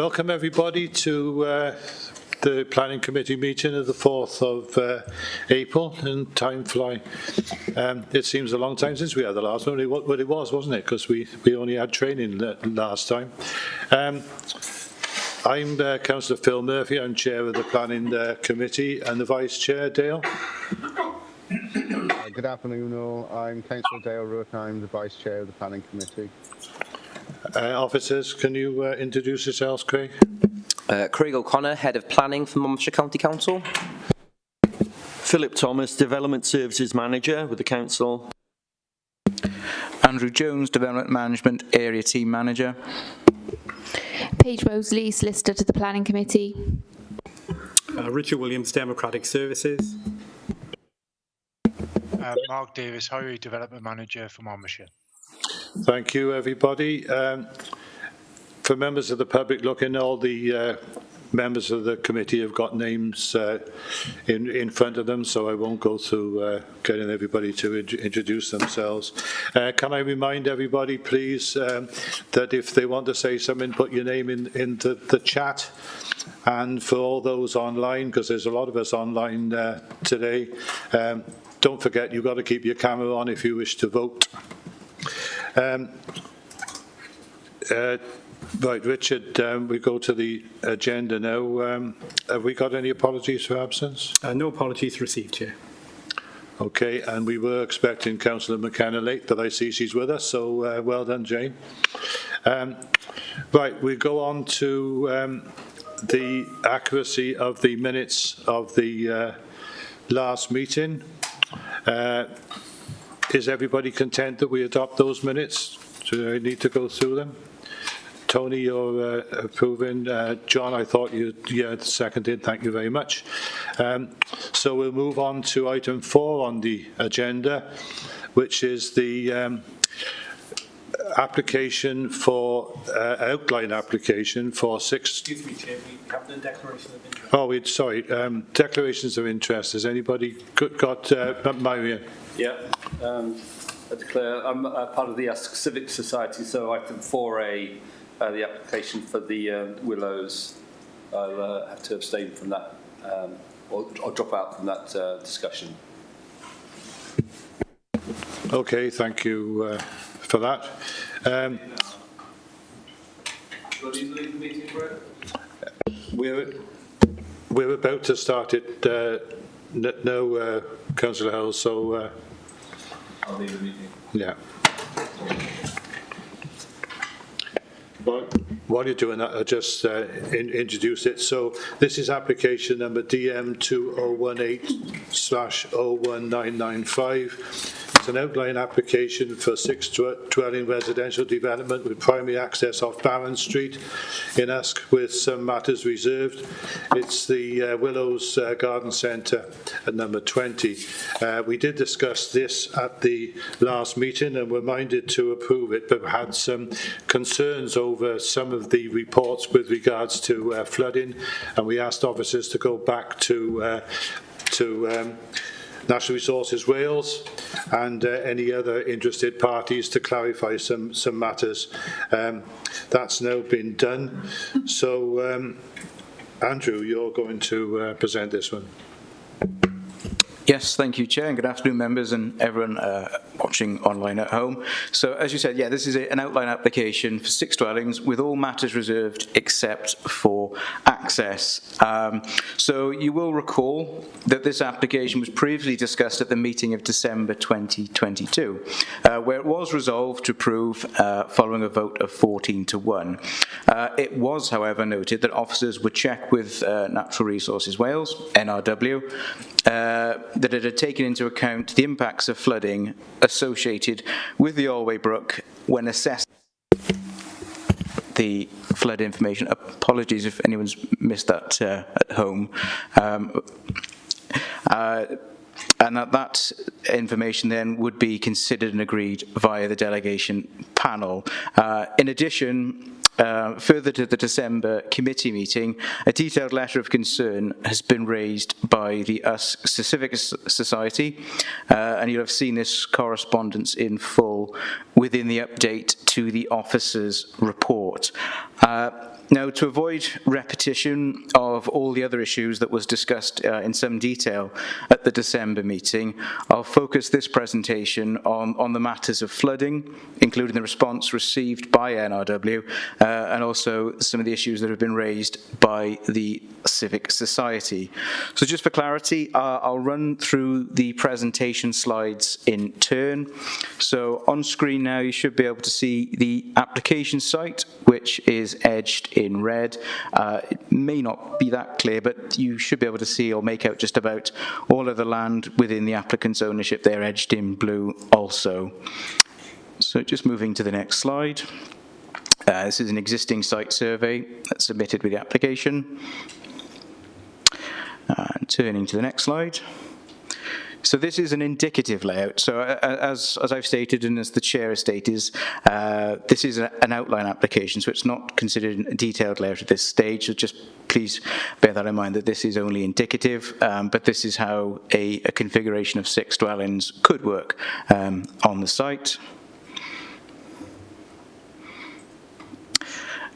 Welcome everybody to the Planning Committee meeting of the 4th of April, and time fly. It seems a long time since we had the last one, but it was, wasn't it? Because we only had training last time. I'm Councillor Phil Murphy. I'm Chair of the Planning Committee, and the Vice Chair, Dale. Good afternoon all. I'm Councillor Dale Rook. I'm the Vice Chair of the Planning Committee. Officers, can you introduce yourselves, Craig? Craig O'Connor, Head of Planning for Monmouthshire County Council. Philip Thomas, Development Services Manager with the Council. Andrew Jones, Development Management Area Team Manager. Paige Mosley, Solicitor to the Planning Committee. Richard Williams, Democratic Services. Mark Davis, Highway Development Manager for Monmouthshire. Thank you, everybody. For members of the public, looking, all the members of the committee have got names in front of them, so I won't go through getting everybody to introduce themselves. Can I remind everybody, please, that if they want to say something, put your name in the chat. And for all those online, because there's a lot of us online today, don't forget you've got to keep your camera on if you wish to vote. Right, Richard, we go to the agenda now. Have we got any apologies for absence? No apologies received, Chair. Okay, and we were expecting Councillor McKenna late, but I see she's with us, so well done, Jane. Right, we go on to the accuracy of the minutes of the last meeting. Is everybody content that we adopt those minutes? Do I need to go through them? Tony, you're approving. John, I thought you seconded. Thank you very much. So we'll move on to item 4 on the agenda, which is the application for outline application for 6. Excuse me, Chair. We have the declaration of interest. Oh, sorry. Declarations of interest. Has anybody got Marion? Yeah. I declare I'm part of the Usk Civic Society, so item 4A, the application for the Willows, I'll have to abstain from that, or drop out from that discussion. Okay, thank you for that. We're about to start it now, Councillor Howell, so I'll leave the meeting. yeah. While you're doing that, I'll just introduce it. So this is application number DM2018/01995. It's an outline application for 6-dwelling residential development with primary access off Barron Street in Usk with some matters reserved. It's the Willows Garden Centre at number 20. We did discuss this at the last meeting and were minded to approve it, but had some concerns over some of the reports with regards to flooding, and we asked officers to go back to National Resources Wales and any other interested parties to clarify some matters. That's now been done. So, Andrew, you're going to present this one. Yes, thank you, Chair, and good afternoon, members and everyone watching online at home. So, as you said, yeah, this is an outline application for 6 dwellings with all matters reserved except for access. So, you will recall that this application was previously discussed at the meeting of December 2022, where it was resolved to approve following a vote of 14-1. It was, however, noted that officers would check with Natural Resources Wales, NRW, that it had taken into account the impacts of flooding associated with the Allway Brook when assessing the flood information. Apologies if anyone's missed that at home. And that information then would be considered and agreed via the delegation panel. In addition, further to the December committee meeting, a detailed letter of concern has been raised by the Usk Civic Society, and you'll have seen this correspondence in full within the update to the officers' report. Now, to avoid repetition of all the other issues that was discussed in some detail at the December meeting, I'll focus this presentation on the matters of flooding, including the response received by NRW, and also some of the issues that have been raised by the Civic Society. So just for clarity, I'll run through the presentation slides in turn. So on screen now, you should be able to see the application site, which is edged in red. It may not be that clear, but you should be able to see or make out just about all of the land within the applicant's ownership. They're edged in blue also. So just moving to the next slide. This is an existing site survey that's submitted with the application. Turning to the next slide. So this is an indicative layout. So as I've stated and as the chair has stated, this is an outline application, so it's not considered a detailed layout at this stage. So just please bear that in mind that this is only indicative, but this is how a configuration of 6 dwellings could work on the site.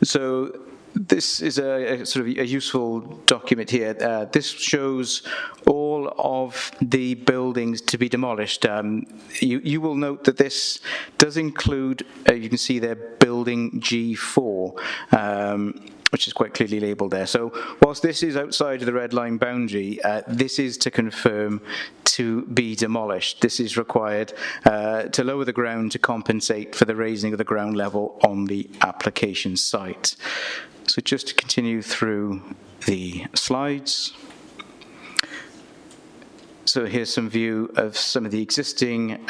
So this is a sort of a useful document here. This shows all of the buildings to be demolished. You will note that this does include, you can see there, building G4, which is quite clearly labelled there. So whilst this is outside of the red line boundary, this is to confirm to be demolished. This is required to lower the ground to compensate for the raising of the ground level on the application site. So just to continue through the slides. So here's some view of some of the existing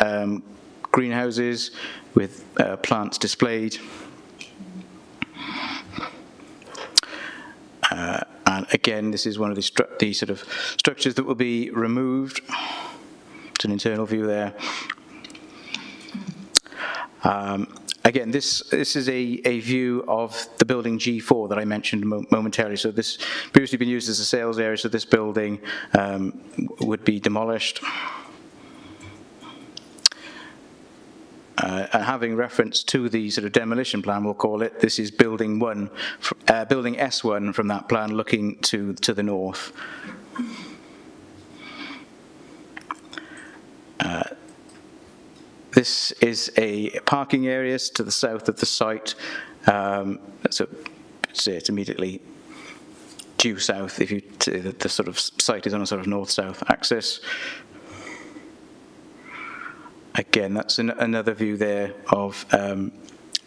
greenhouses with plants displayed. And again, this is one of the sort of structures that will be removed. It's an internal view there. Again, this is a view of the building G4 that I mentioned momentarily. So this previously been used as a sales area, so this building would be demolished. And having reference to the sort of demolition plan, we'll call it, this is building building S1 from that plan looking to the north. This is a parking area to the south of the site. So it's immediately due south if the sort of site is on a sort of north-south axis. Again, that's another view there of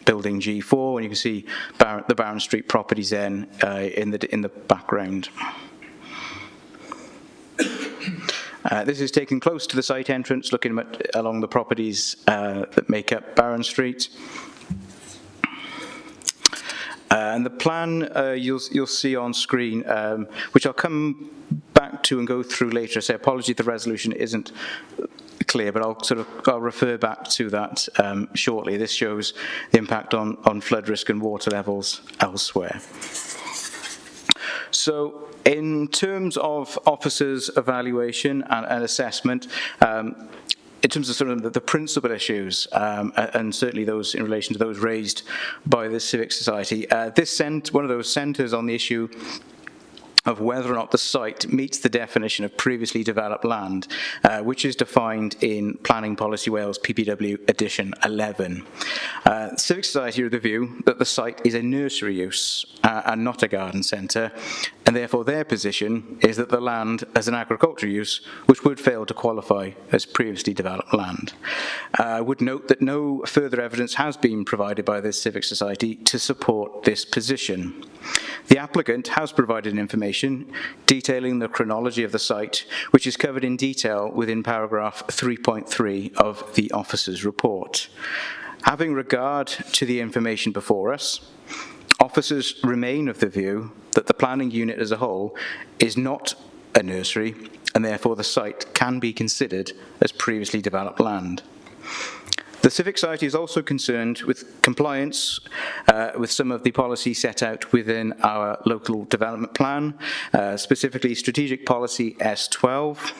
building G4, and you can see the Barron Street properties then in the background. This is taken close to the site entrance, looking along the properties that make up Barron Street. And the plan you'll see on screen, which I'll come back to and go through later. I say apology if the resolution isn't clear, but I'll refer back to that shortly. This shows the impact on flood risk and water levels elsewhere. So in terms of officers' evaluation and assessment, in terms of sort of the principal issues, and certainly those in relation to those raised by the Civic Society, one of those centres on the issue of whether or not the site meets the definition of previously developed land, which is defined in Planning Policy Wales PPW Edition 11. Civic Society are of the view that the site is a nursery use and not a garden centre, and therefore their position is that the land as an agricultural use, which would fail to qualify as previously developed land. I would note that no further evidence has been provided by the Civic Society to support this position. The applicant has provided information detailing the chronology of the site, which is covered in detail within paragraph 3.3 of the officer's report. Having regard to the information before us, officers remain of the view that the planning unit as a whole is not a nursery, and therefore the site can be considered as previously developed land. The Civic Society is also concerned with compliance with some of the policy set out within our local development plan, specifically Strategic Policy S12,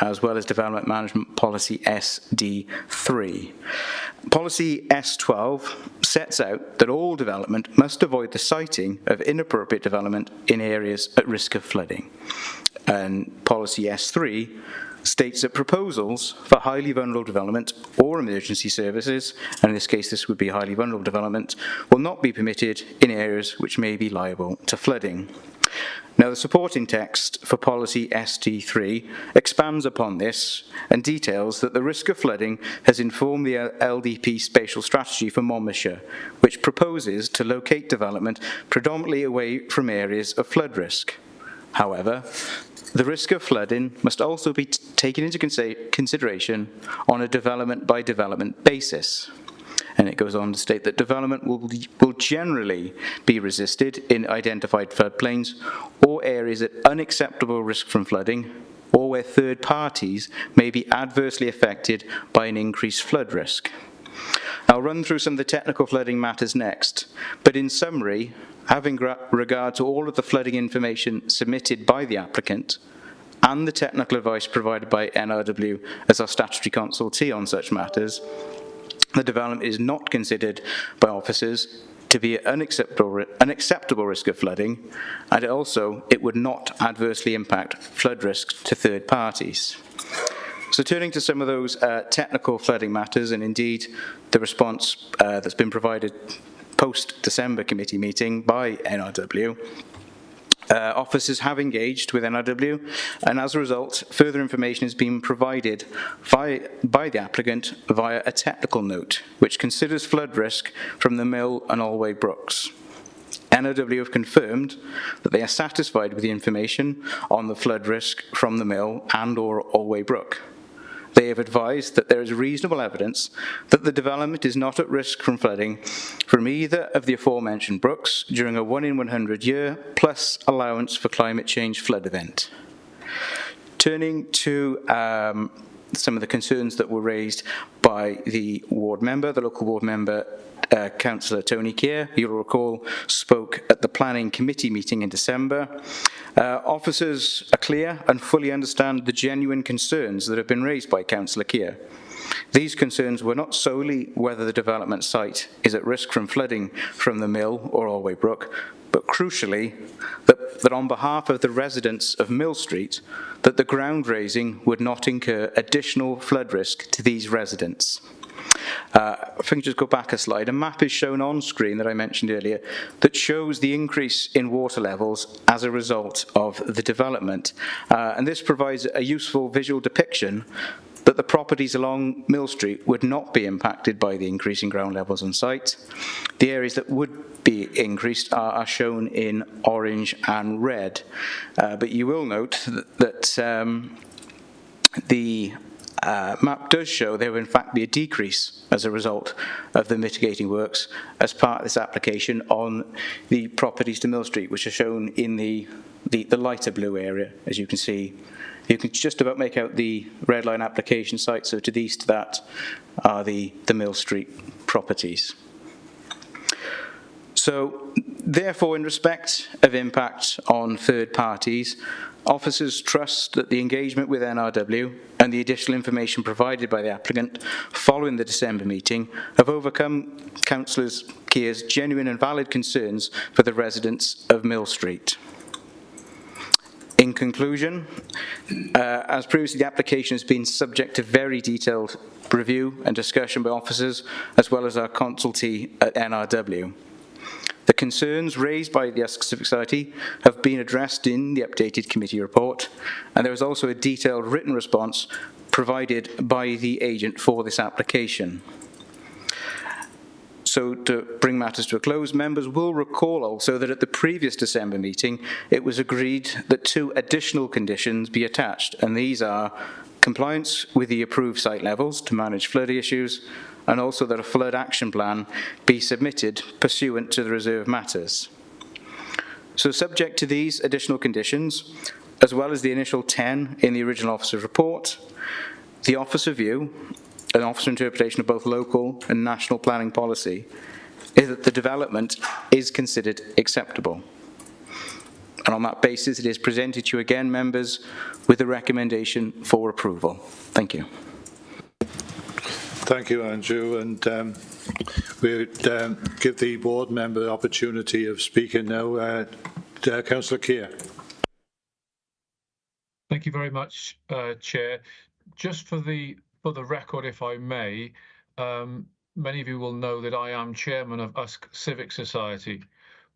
as well as Development Management Policy SD3. Policy S12 sets out that all development must avoid the siting of inappropriate development in areas at risk of flooding. And policy S3 states that proposals for highly vulnerable development or emergency services, and in this case this would be highly vulnerable development, will not be permitted in areas which may be liable to flooding. Now, the supporting text for policy ST3 expands upon this and details that the risk of flooding has informed the LDP spatial strategy for Monmouthshire, which proposes to locate development predominantly away from areas of flood risk. However, the risk of flooding must also be taken into consideration on a development-by-development basis. And it goes on to state that development will generally be resisted in identified floodplains or areas at unacceptable risk from flooding, or where third parties may be adversely affected by an increased flood risk. I'll run through some of the technical flooding matters next, but in summary, having regard to all of the flooding information submitted by the applicant and the technical advice provided by NRW as our statutory consultee on such matters, the development is not considered by officers to be an unacceptable risk of flooding, and also it would not adversely impact flood risk to third parties. So turning to some of those technical flooding matters, and indeed the response that's been provided post-December committee meeting by NRW, officers have engaged with NRW, and as a result, further information has been provided by the applicant via a technical note, which considers flood risk from the Mill and Allway Brooks. NRW have confirmed that they are satisfied with the information on the flood risk from the Mill and or Allway Brook. They have advised that there is reasonable evidence that the development is not at risk from flooding from either of the aforementioned brooks during a 1 in 100 year plus allowance for climate change flood event. Turning to some of the concerns that were raised by the ward member, the local ward member, Councillor Tony Keir, you'll recall, spoke at the planning committee meeting in December. Officers are clear and fully understand the genuine concerns that have been raised by Councillor Keir. These concerns were not solely whether the development site is at risk from flooding from the Mill or Allway Brook, but crucially, that on behalf of the residents of Mill Street, that the ground raising would not incur additional flood risk to these residents. If I can just go back a slide, a map is shown on screen that I mentioned earlier that shows the increase in water levels as a result of the development. And this provides a useful visual depiction that the properties along Mill Street would not be impacted by the increasing ground levels on site. The areas that would be increased are shown in orange and red. But you will note that the map does show there will in fact be a decrease as a result of the mitigating works as part of this application on the properties to Mill Street, which are shown in the lighter blue area, as you can see. You can just about make out the red line application site, so to the east of that are the Mill Street properties. So, therefore, in respect of impact on third parties, officers trust that the engagement with NRW and the additional information provided by the applicant following the December meeting have overcome Councillor Keir's genuine and valid concerns for the residents of Mill Street. In conclusion, as previously, the application has been subject to very detailed review and discussion by officers, as well as our consultee at NRW. The concerns raised by the Usk Civic Society have been addressed in the updated committee report, and there is also a detailed written response provided by the agent for this application. So to bring matters to a close, members will recall also that at the previous December meeting, it was agreed that 2 additional conditions be attached, and these are compliance with the approved site levels to manage flood issues, and also that a flood action plan be submitted pursuant to the reserve matters. So subject to these additional conditions, as well as the initial 10 in the original officer's report, the officer view, an officer interpretation of both local and national planning policy, is that the development is considered acceptable. And on that basis, it is presented to you again, members, with a recommendation for approval. Thank you. Thank you, Andrew. And We'll give the board member the opportunity of speaking now. Councillor Keir. Thank you very much, Chair. Just for the record, if I may, many of you will know that I am chairman of Usk Civic Society,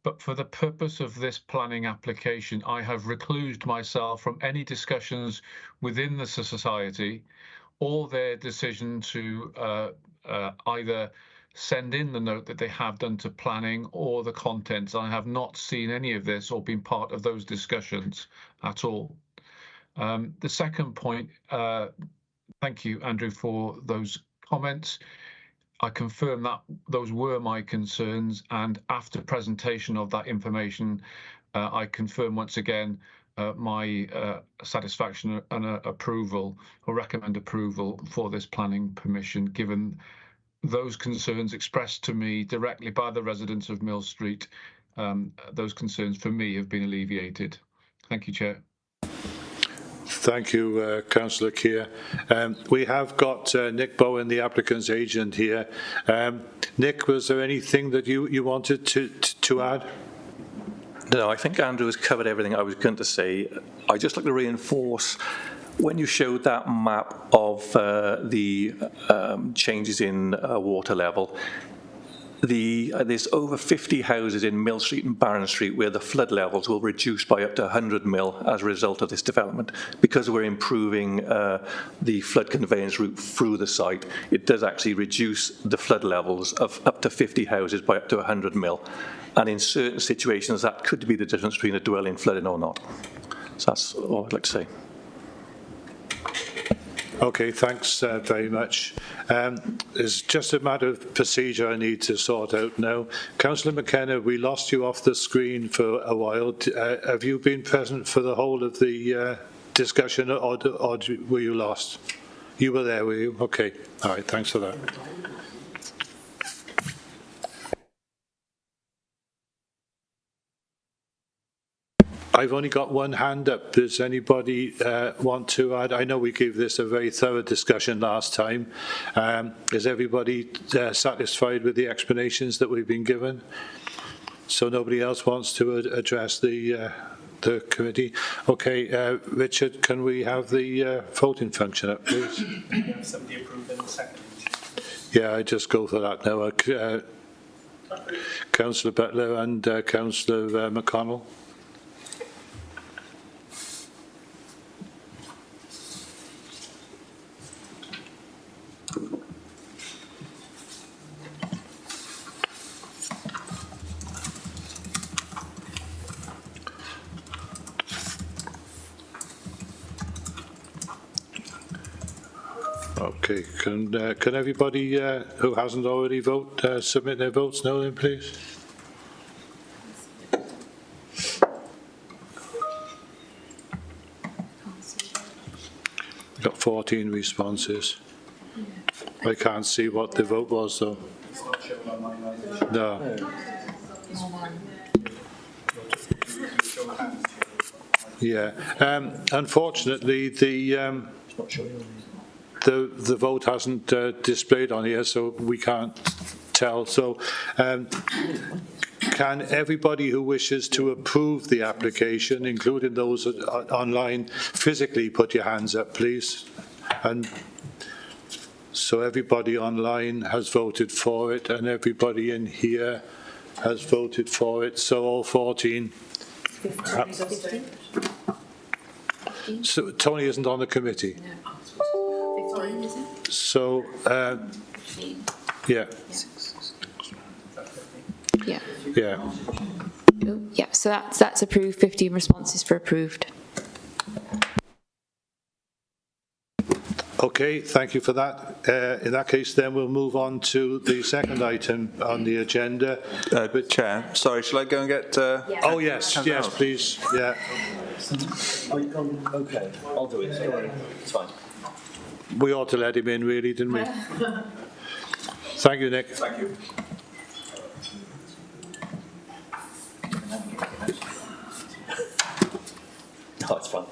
but for the purpose of this planning application, I have reclused myself from any discussions within the society or their decision to either send in the note that they have done to planning or the contents. I have not seen any of this or been part of those discussions at all. The second point, thank you, Andrew, for those comments. I confirm that those were my concerns, and after presentation of that information, I confirm once again my satisfaction and approval, or recommend approval for this planning permission, given those concerns expressed to me directly by the residents of Mill Street. Those concerns for me have been alleviated. Thank you, Chair. Thank you, Councillor Keir. We have got Nick Bowen, the applicant's agent, here. Nick, was there anything that you wanted to add? No, I think Andrew has covered everything I was going to say. I'd just like to reinforce, when you showed that map of the changes in water level, there's over 50 houses in Mill Street and Barron Street where the flood levels will reduce by up to 100 mil as a result of this development. Because we're improving the flood conveyance route through the site, it does actually reduce the flood levels of up to 50 houses by up to 100 mil. And in certain situations, that could be the difference between a dwelling flooding or not. So that's all I'd like to say. Okay, thanks very much. It's just a matter of procedure I need to sort out now. Councillor McKenna, we lost you off the screen for a while. Have you been present for the whole of the discussion, or were you lost? You were there, were you? Okay, all right, thanks for that. I've only got one hand up. Does anybody want to add? I know we gave this a very thorough discussion last time. Is everybody satisfied with the explanations that we've been given? So nobody else wants to address the committee? Okay, Richard, can we have the voting function up, please? We have somebody approved in a second. Yeah, I just go for that now. Councillor Butler and Councillor McConnell. Okay, can everybody who hasn't already submit their votes now then, please? We've got 14 responses. I can't see what the vote was though. No. Yeah. Unfortunately, the vote hasn't displayed on here, so we can't tell. So can everybody who wishes to approve the application, including those online, physically put your hands up, please? And so everybody online has voted for it, and everybody in here has voted for it. So all 14. So Tony isn't on the committee. So, yeah. Yeah. Yeah. Yeah, so that's approved, 15 responses for approved. Okay, thank you for that. In that case, then we'll move on to the second item on the agenda. Chair, sorry, shall I go and get... Oh, yes, yes, please, yeah. Okay, I'll do it. Don't worry. It's fine. We ought to let him in, really, didn't we? Thank you, Nick. Thank you. No, it's fine.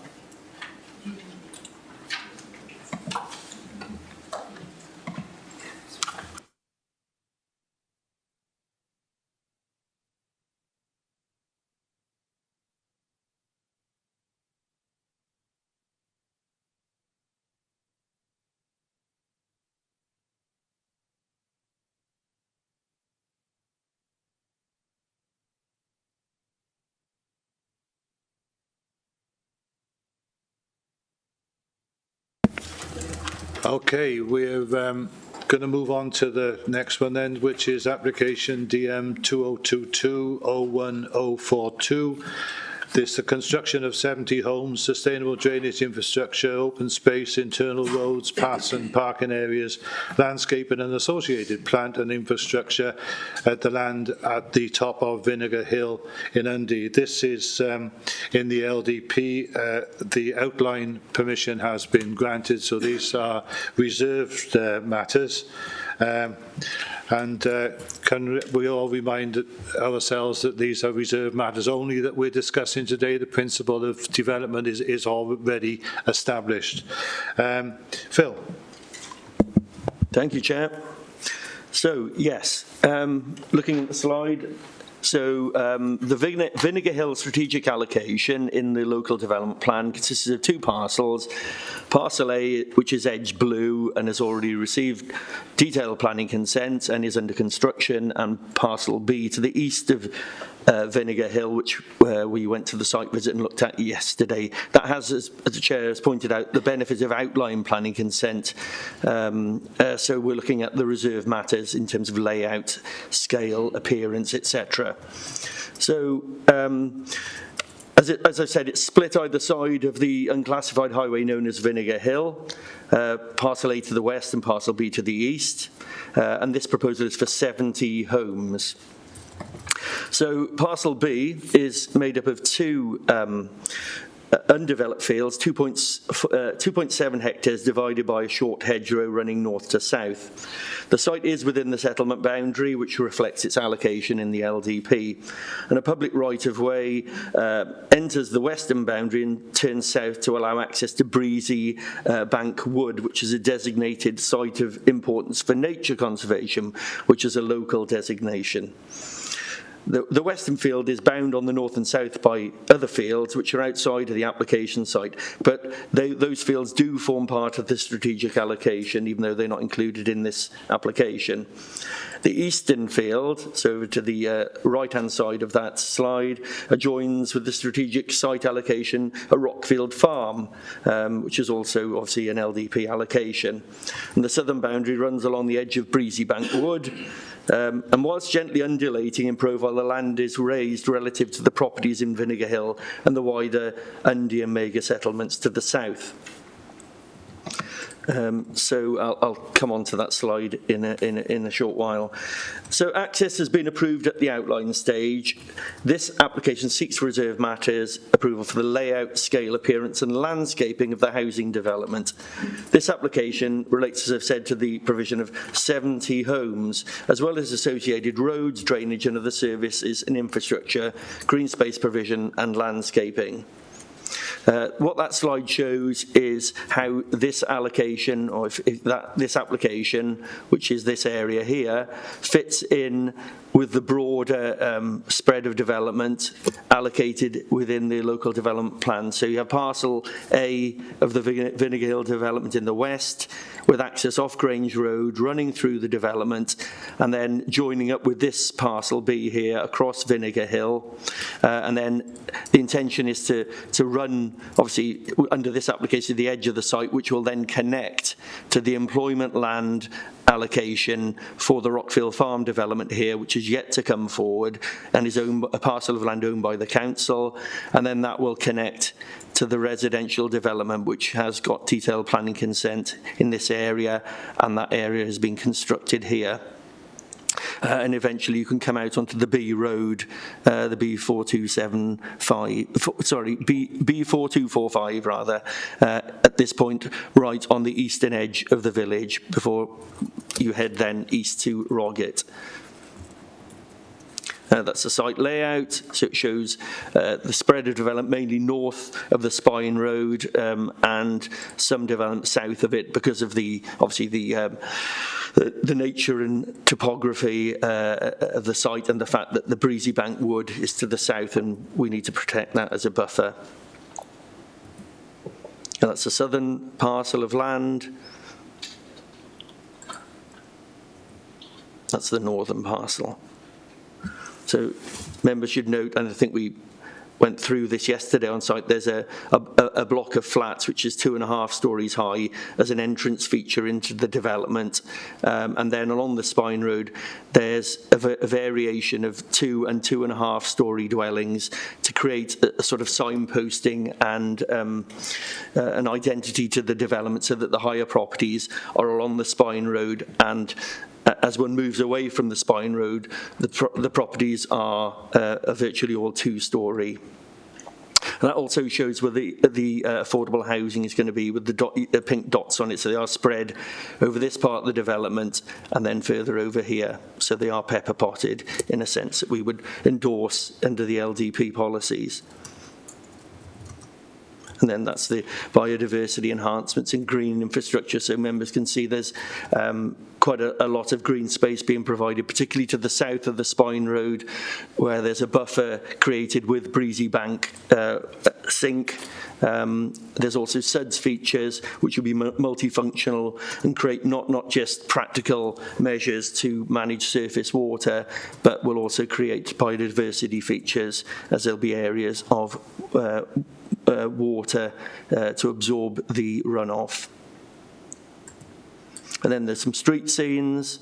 Okay, we're going to move on to the next one then, which is application DM 2022-01042. This the construction of 70 homes, sustainable drainage infrastructure, open space, internal roads, paths and parking areas, landscaping and associated plant and infrastructure at the land at the top of Vinegar Hill in Dundee. This is in the LDP. The outline permission has been granted, so these are reserved matters. Can we all remind ourselves that these are reserved matters only that we're discussing today? The principle of development is already established. Phil. Thank you, Chair. So, yes, looking at the slide, so the Vinegar Hill strategic allocation in the local development plan consists of two parcels. Parcel A, which is edged blue and has already received detailed planning consent and is under construction, and parcel B to the east of Vinegar Hill, which we went to the site visit and looked at yesterday. That has, as the Chair has pointed out, the benefit of outline planning consent. So we're looking at the reserve matters in terms of layout, scale, appearance, etc. So as I said, it's split either side of the unclassified highway known as Vinegar Hill, parcel A to the west and parcel B to the east, and this proposal is for 70 homes. So parcel B is made up of two undeveloped fields, 2.7 hectares divided by a short hedgerow running north to south. The site is within the settlement boundary, which reflects its allocation in the LDP. And a public right-of-way enters the western boundary and turns south to allow access to Breezy Bank Wood, which is a designated site of importance for nature conservation, which is a local designation. The western field is bound on the north and south by other fields which are outside of the application site, but those fields do form part of the strategic allocation, even though they're not included in this application. The eastern field, so over to the right-hand side of that slide, adjoins with the strategic site allocation a Rockfield Farm, which is also obviously an LDP allocation. And the southern boundary runs along the edge of Breezy Bank Wood, and whilst gently undulating in profile, the land is raised relative to the properties in Vinegar Hill and the wider Undie and Mega settlements to the south. So I'll come on to that slide in a short while. So access has been approved at the outline stage. This application seeks reserve matters approval for the layout, scale, appearance and landscaping of the housing development. This application relates, as I've said, to the provision of 70 homes, as well as associated roads, drainage and other services and infrastructure, green space provision and landscaping. What that slide shows is how this allocation, or this application, which is this area here, fits in with the broader spread of development allocated within the local development plan. So you have parcel A of the Vinegar Hill development in the west, with access off Grange Road running through the development, and then joining up with this parcel B here across Vinegar Hill. And then the intention is to run, obviously, under this application, the edge of the site, which will then connect to the employment land allocation for the Rockfield Farm development here, which is yet to come forward and is owned, a parcel of land owned by the council, and then that will connect to the residential development, which has got detailed planning consent in this area, and that area has been constructed here. And eventually you can come out onto the B road, the B4245 rather, at this point right on the eastern edge of the village before you head then east to Roggett. That's the site layout, so it shows the spread of development mainly north of the Spine Road and some development south of it because of the, obviously the nature and topography of the site and the fact that the Breezy Bank Wood is to the south and we need to protect that as a buffer. And that's the southern parcel of land. That's the northern parcel. So members should note, and I think we went through this yesterday on site. There's a block of flats which is 2.5 stories high as an entrance feature into the development, and then along the Spine Road there's a variation of 2 and 2.5 story dwellings to create a sort of signposting and an identity to the development, so that the higher properties are along the Spine Road, and as one moves away from the Spine Road, the properties are virtually all 2-story. And that also shows where the affordable housing is going to be, with the pink dots on it. So they are spread over this part of the development and then further over here. So they are pepper potted in a sense that we would endorse under the LDP policies. And then that's the biodiversity enhancements and green infrastructure. So members can see there's quite a lot of green space being provided, particularly to the south of the Spine Road, where there's a buffer created with Breezy Bank sink. There's also SUDS features, which will be multifunctional and create not just practical measures to manage surface water, but will also create biodiversity features, as there'll be areas of water to absorb the runoff. And then there's some street scenes.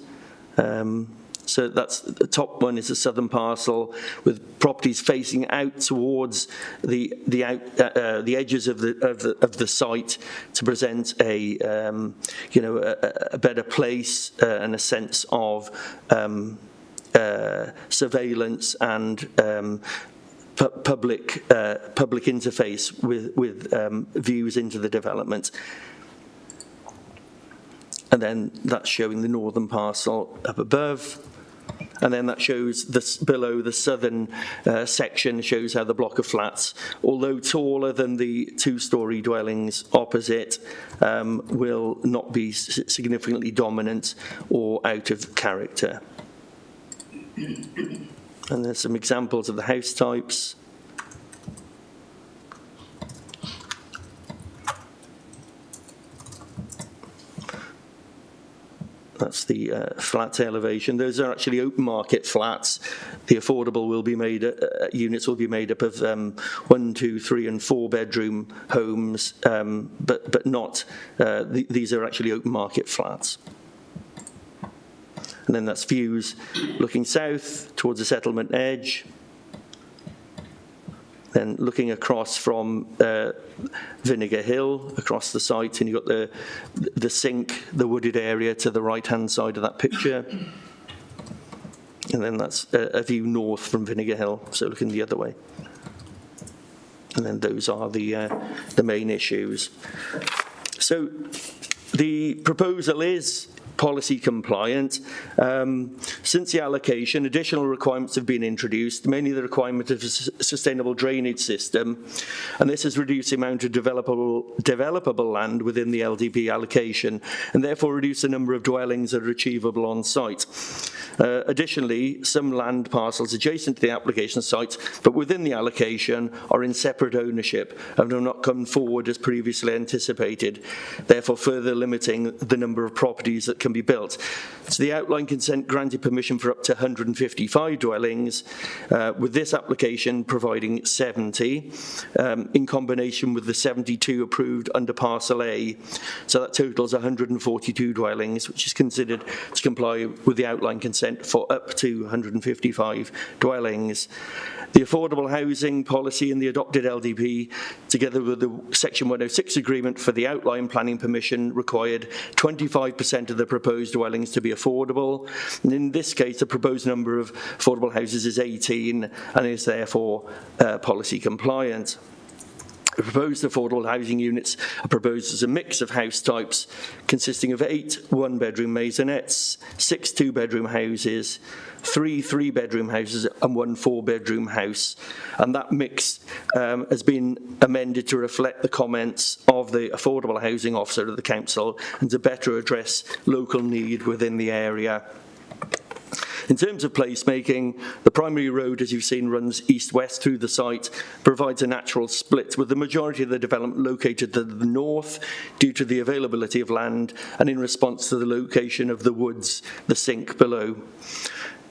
So that's the top one is the southern parcel with properties facing out towards the edges of the site to present a better place and a sense of surveillance and public interface with views into the development. And then that's showing the northern parcel up above. And then that shows this below the southern section, shows how the block of flats, although taller than the 2-story dwellings opposite, will not be significantly dominant or out of character. And there's some examples of the house types. That's the flat elevation. Those are actually open market flats. The affordable will be made, units will be made up of 1, 2, 3 and 4 bedroom homes, but not, these are actually open market flats. And then that's views looking south towards the settlement edge. Then looking across from Vinegar Hill, across the site, and you've got the sink, the wooded area to the right-hand side of that picture. And then that's a view north from Vinegar Hill, so looking the other way. And then those are the main issues. So the proposal is policy compliant. Since the allocation, additional requirements have been introduced, mainly the requirement of a sustainable drainage system, and this has reduced the amount of developable land within the LDP allocation, and therefore reduced the number of dwellings that are achievable on site. Additionally, some land parcels adjacent to the application site, but within the allocation, are in separate ownership and have not come forward as previously anticipated, therefore further limiting the number of properties that can be built. So the outline consent granted permission for up to 155 dwellings, with this application providing 70, in combination with the 72 approved under Parcel A. So that totals 142 dwellings, which is considered to comply with the outline consent for up to 155 dwellings. The affordable housing policy in the adopted LDP, together with the Section 106 agreement for the outline planning permission, required 25% of the proposed dwellings to be affordable. And in this case, the proposed number of affordable houses is 18 and is therefore policy compliant. The proposed affordable housing units are proposed as a mix of house types consisting of 8 one-bedroom maisonettes, 6 two-bedroom houses, 3 three-bedroom houses and 1 four-bedroom house. And that mix has been amended to reflect the comments of the affordable housing officer of the council and to better address local need within the area. In terms of placemaking, the primary road, as you've seen, runs east-west through the site, provides a natural split, with the majority of the development located to the north due to the availability of land and in response to the location of the woods, the sink below.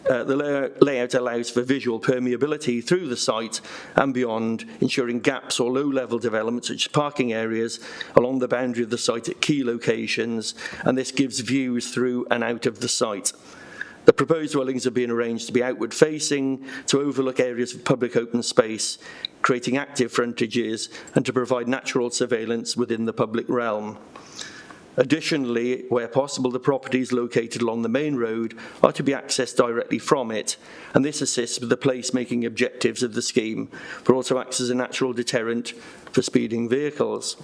The layout allows for visual permeability through the site and beyond, ensuring gaps or low-level development such as parking areas along the boundary of the site at key locations, and this gives views through and out of the site. The proposed dwellings are being arranged to be outward facing, to overlook areas of public open space, creating active frontages, and to provide natural surveillance within the public realm. Additionally, where possible, the properties located along the main road are to be accessed directly from it, and this assists with the placemaking objectives of the scheme, but also acts as a natural deterrent for speeding vehicles.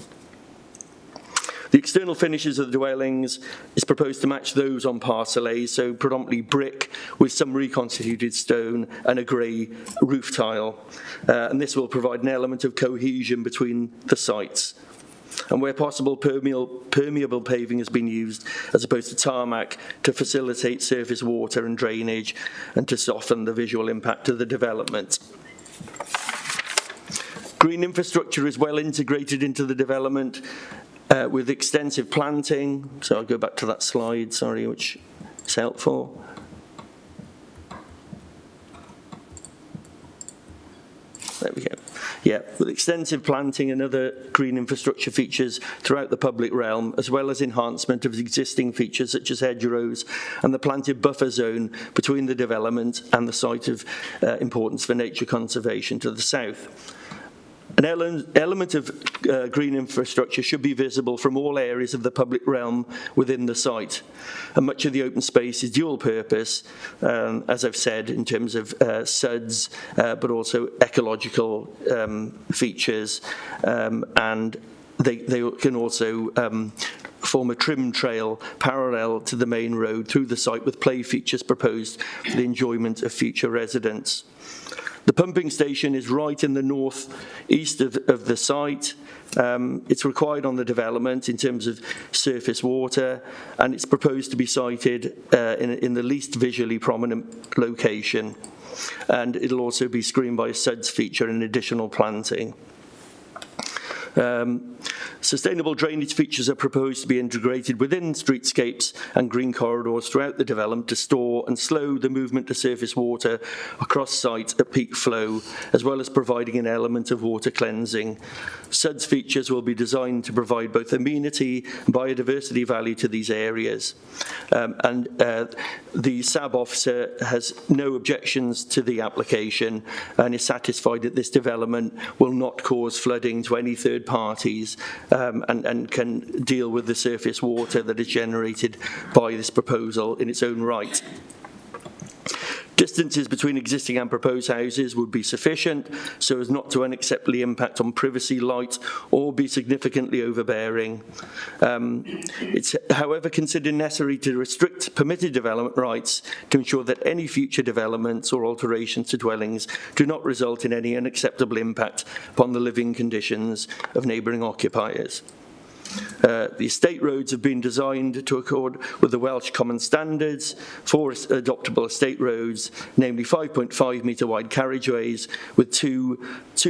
The external finishes of the dwellings is proposed to match those on Parcel A, so predominantly brick with some reconstituted stone and a grey roof tile, and this will provide an element of cohesion between the sites. And where possible, permeable paving has been used as opposed to tarmac to facilitate surface water and drainage and to soften the visual impact of the development. Green infrastructure is well integrated into the development with extensive planting. So I'll go back to that slide, sorry, which is helpful. There we go. Yeah, with extensive planting and other green infrastructure features throughout the public realm, as well as enhancement of existing features such as hedgerows and the planted buffer zone between the development and the site of importance for nature conservation to the south. An element of green infrastructure should be visible from all areas of the public realm within the site. And much of the open space is dual purpose, as I've said, in terms of SUDs, but also ecological features, and they can also form a trim trail parallel to the main road through the site with play features proposed for the enjoyment of future residents. The pumping station is right in the north-east of the site. It's required on the development in terms of surface water, and it's proposed to be sited in the least visually prominent location. And it'll also be screened by a SUDS feature and additional planting. Sustainable drainage features are proposed to be integrated within streetscapes and green corridors throughout the development to store and slow the movement of surface water across site at peak flow, as well as providing an element of water cleansing. SUDS features will be designed to provide both amenity and biodiversity value to these areas. The SAB officer has no objections to the application and is satisfied that this development will not cause flooding to any third parties and can deal with the surface water that is generated by this proposal in its own right. Distances between existing and proposed houses would be sufficient so as not to unacceptably impact on privacy, light, or be significantly overbearing. It's, however, considered necessary to restrict permitted development rights to ensure that any future developments or alterations to dwellings do not result in any unacceptable impact upon the living conditions of neighbouring occupiers. The estate roads have been designed to accord with the Welsh Common Standards for adoptable estate roads, namely 5.5 metre wide carriageways with 2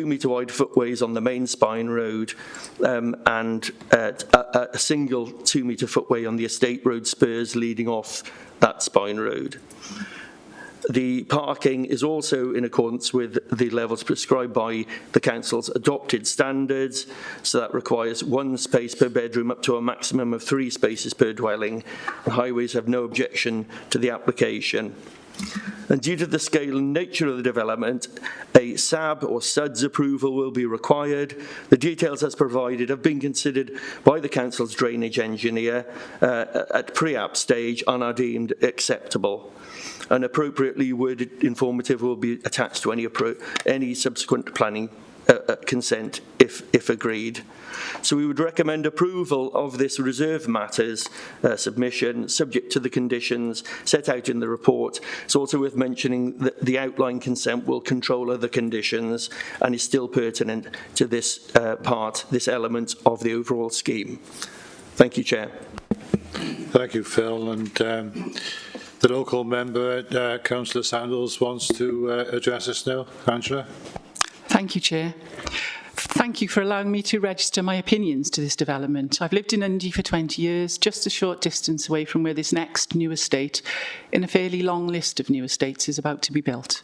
metre wide footways on the main spine road and a single 2 metre footway on the estate road spurs leading off that spine road. The parking is also in accordance with the levels prescribed by the Council's adopted standards, so that requires 1 space per bedroom up to a maximum of 3 spaces per dwelling. And highways have no objection to the application. And due to the scale and nature of the development, a SAB or SUDS approval will be required. The details as provided have been considered by the Council's drainage engineer at pre-app stage and are deemed acceptable. An appropriately worded informative will be attached to any subsequent planning consent if agreed. So we would recommend approval of this reserve matters submission subject to the conditions set out in the report. It's also worth mentioning that the outline consent will control other conditions and is still pertinent to this this element of the overall scheme. Thank you, Chair. Thank you, Phil. And The local member, Councillor Sandals, wants to address us now. Angela? Thank you, Chair. Thank you for allowing me to register my opinions to this development. I've lived in Undie for 20 years, just a short distance away from where this next new estate, in a fairly long list of new estates, is about to be built.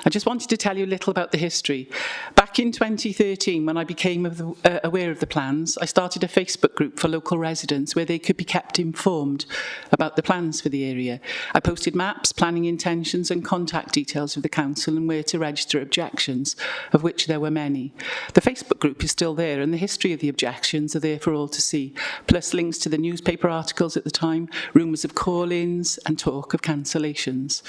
I just wanted to tell you a little about the history. Back in 2013, when I became aware of the plans, I started a Facebook group for local residents where they could be kept informed about the plans for the area. I posted maps, planning intentions and contact details of the council and where to register objections, of which there were many. The Facebook group is still there and the history of the objections are there for all to see, plus links to the newspaper articles at the time, rumours of call-ins and talk of cancellations.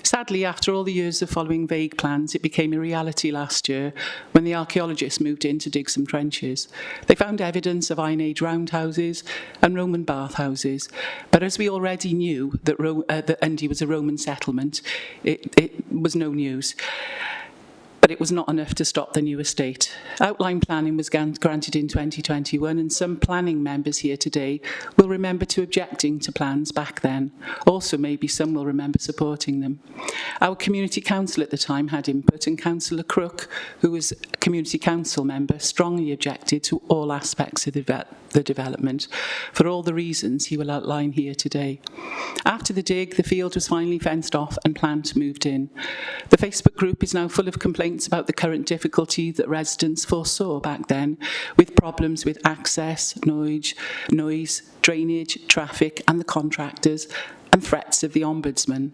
Sadly, after all the years of following vague plans, it became a reality last year when the archaeologists moved in to dig some trenches. They found evidence of Iron Age roundhouses and Roman bathhouses, but as we already knew that Undie was a Roman settlement, it was no news. But it was not enough to stop the new estate. Outline planning was granted in 2021 and some planning members here today will remember to objecting to plans back then. Also, maybe some will remember supporting them. Our community council at the time had input and Councillor Crook, who was a community council member, strongly objected to all aspects of the development for all the reasons he will outline here today. After the dig, the field was finally fenced off and plant moved in. The Facebook group is now full of complaints about the current difficulty that residents foresaw back then, with problems with access, noise, drainage, traffic and the contractors, and threats of the Ombudsman.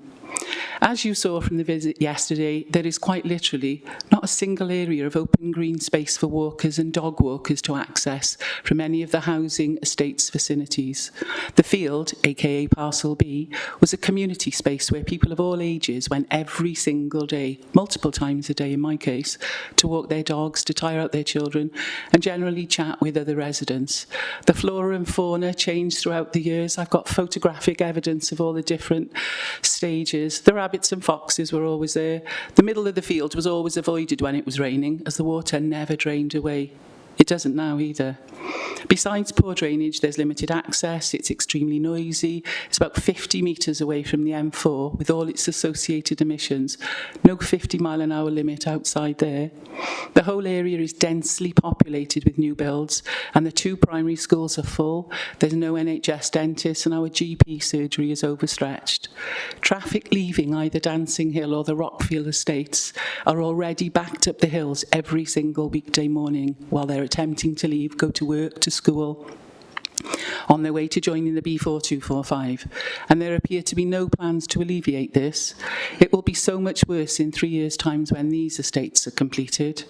As you saw from the visit yesterday, there is quite literally not a single area of open green space for walkers and dog walkers to access from any of the housing estates vicinities. The field, aka Parcel B, was a community space where people of all ages went every single day, multiple times a day in my case, to walk their dogs, to tire out their children, and generally chat with other residents. The flora and fauna changed throughout the years. I've got photographic evidence of all the different stages. The rabbits and foxes were always there. The middle of the field was always avoided when it was raining, as the water never drained away. It doesn't now either. Besides poor drainage, there's limited access, it's extremely noisy, it's about 50 metres away from the M4 with all its associated emissions, no 50-mile-an-hour limit outside there. The whole area is densely populated with new builds and the two primary schools are full, there's no NHS dentist and our GP surgery is overstretched. Traffic leaving either Dancing Hill or the Rockfield estates are already backed up the hills every single weekday morning while they're attempting to leave, go to work, to school, on their way to joining the B4245, and there appear to be no plans to alleviate this. It will be so much worse in 3 years' time when these estates are completed.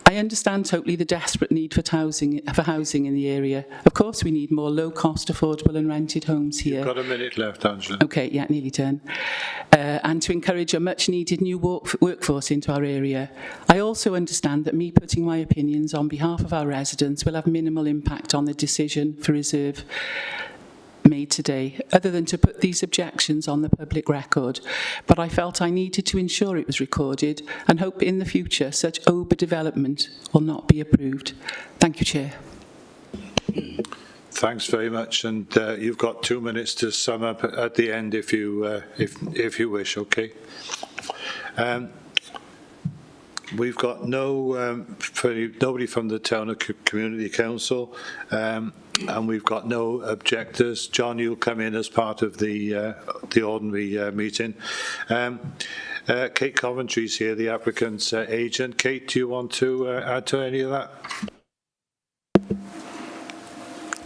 I understand totally the desperate need for housing in the area. Of course, we need more low-cost, affordable and rented homes here. You've got a minute left, Angela. Okay, yeah, nearly done. And to encourage a much-needed new workforce into our area. I also understand that me putting my opinions on behalf of our residents will have minimal impact on the decision for reserve made today, other than to put these objections on the public record. But I felt I needed to ensure it was recorded and hope in the future such overdevelopment will not be approved. Thank you, Chair. Thanks very much, and you've got 2 minutes to sum up at the end if you wish, okay? We've got nobody from the Town of Community Council, and we've got no objectors. John, you'll come in as part of the ordinary meeting. Kate Coventry's here, the applicant's agent. Kate, do you want to add to any of that?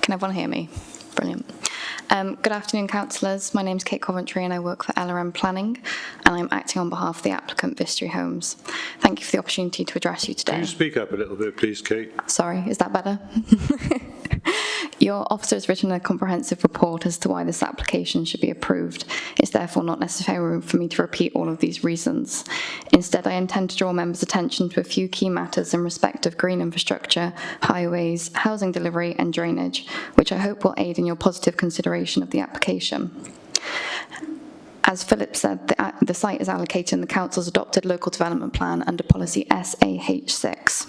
Can everyone hear me? Brilliant. Good afternoon, councillors. My name's Kate Coventry and I work for LRM Planning and I'm acting on behalf of the applicant Vistry Homes. Thank you for the opportunity to address you today. Can you speak up a little bit, please, Kate? Sorry, is that better? Your officer has written a comprehensive report as to why this application should be approved. It's therefore not necessary for me to repeat all of these reasons. Instead, I intend to draw members' attention to a few key matters in respect of green infrastructure, highways, housing delivery and drainage, which I hope will aid in your positive consideration of the application. As Philip said, the site is allocated in the Council's adopted local development plan under policy SAH6.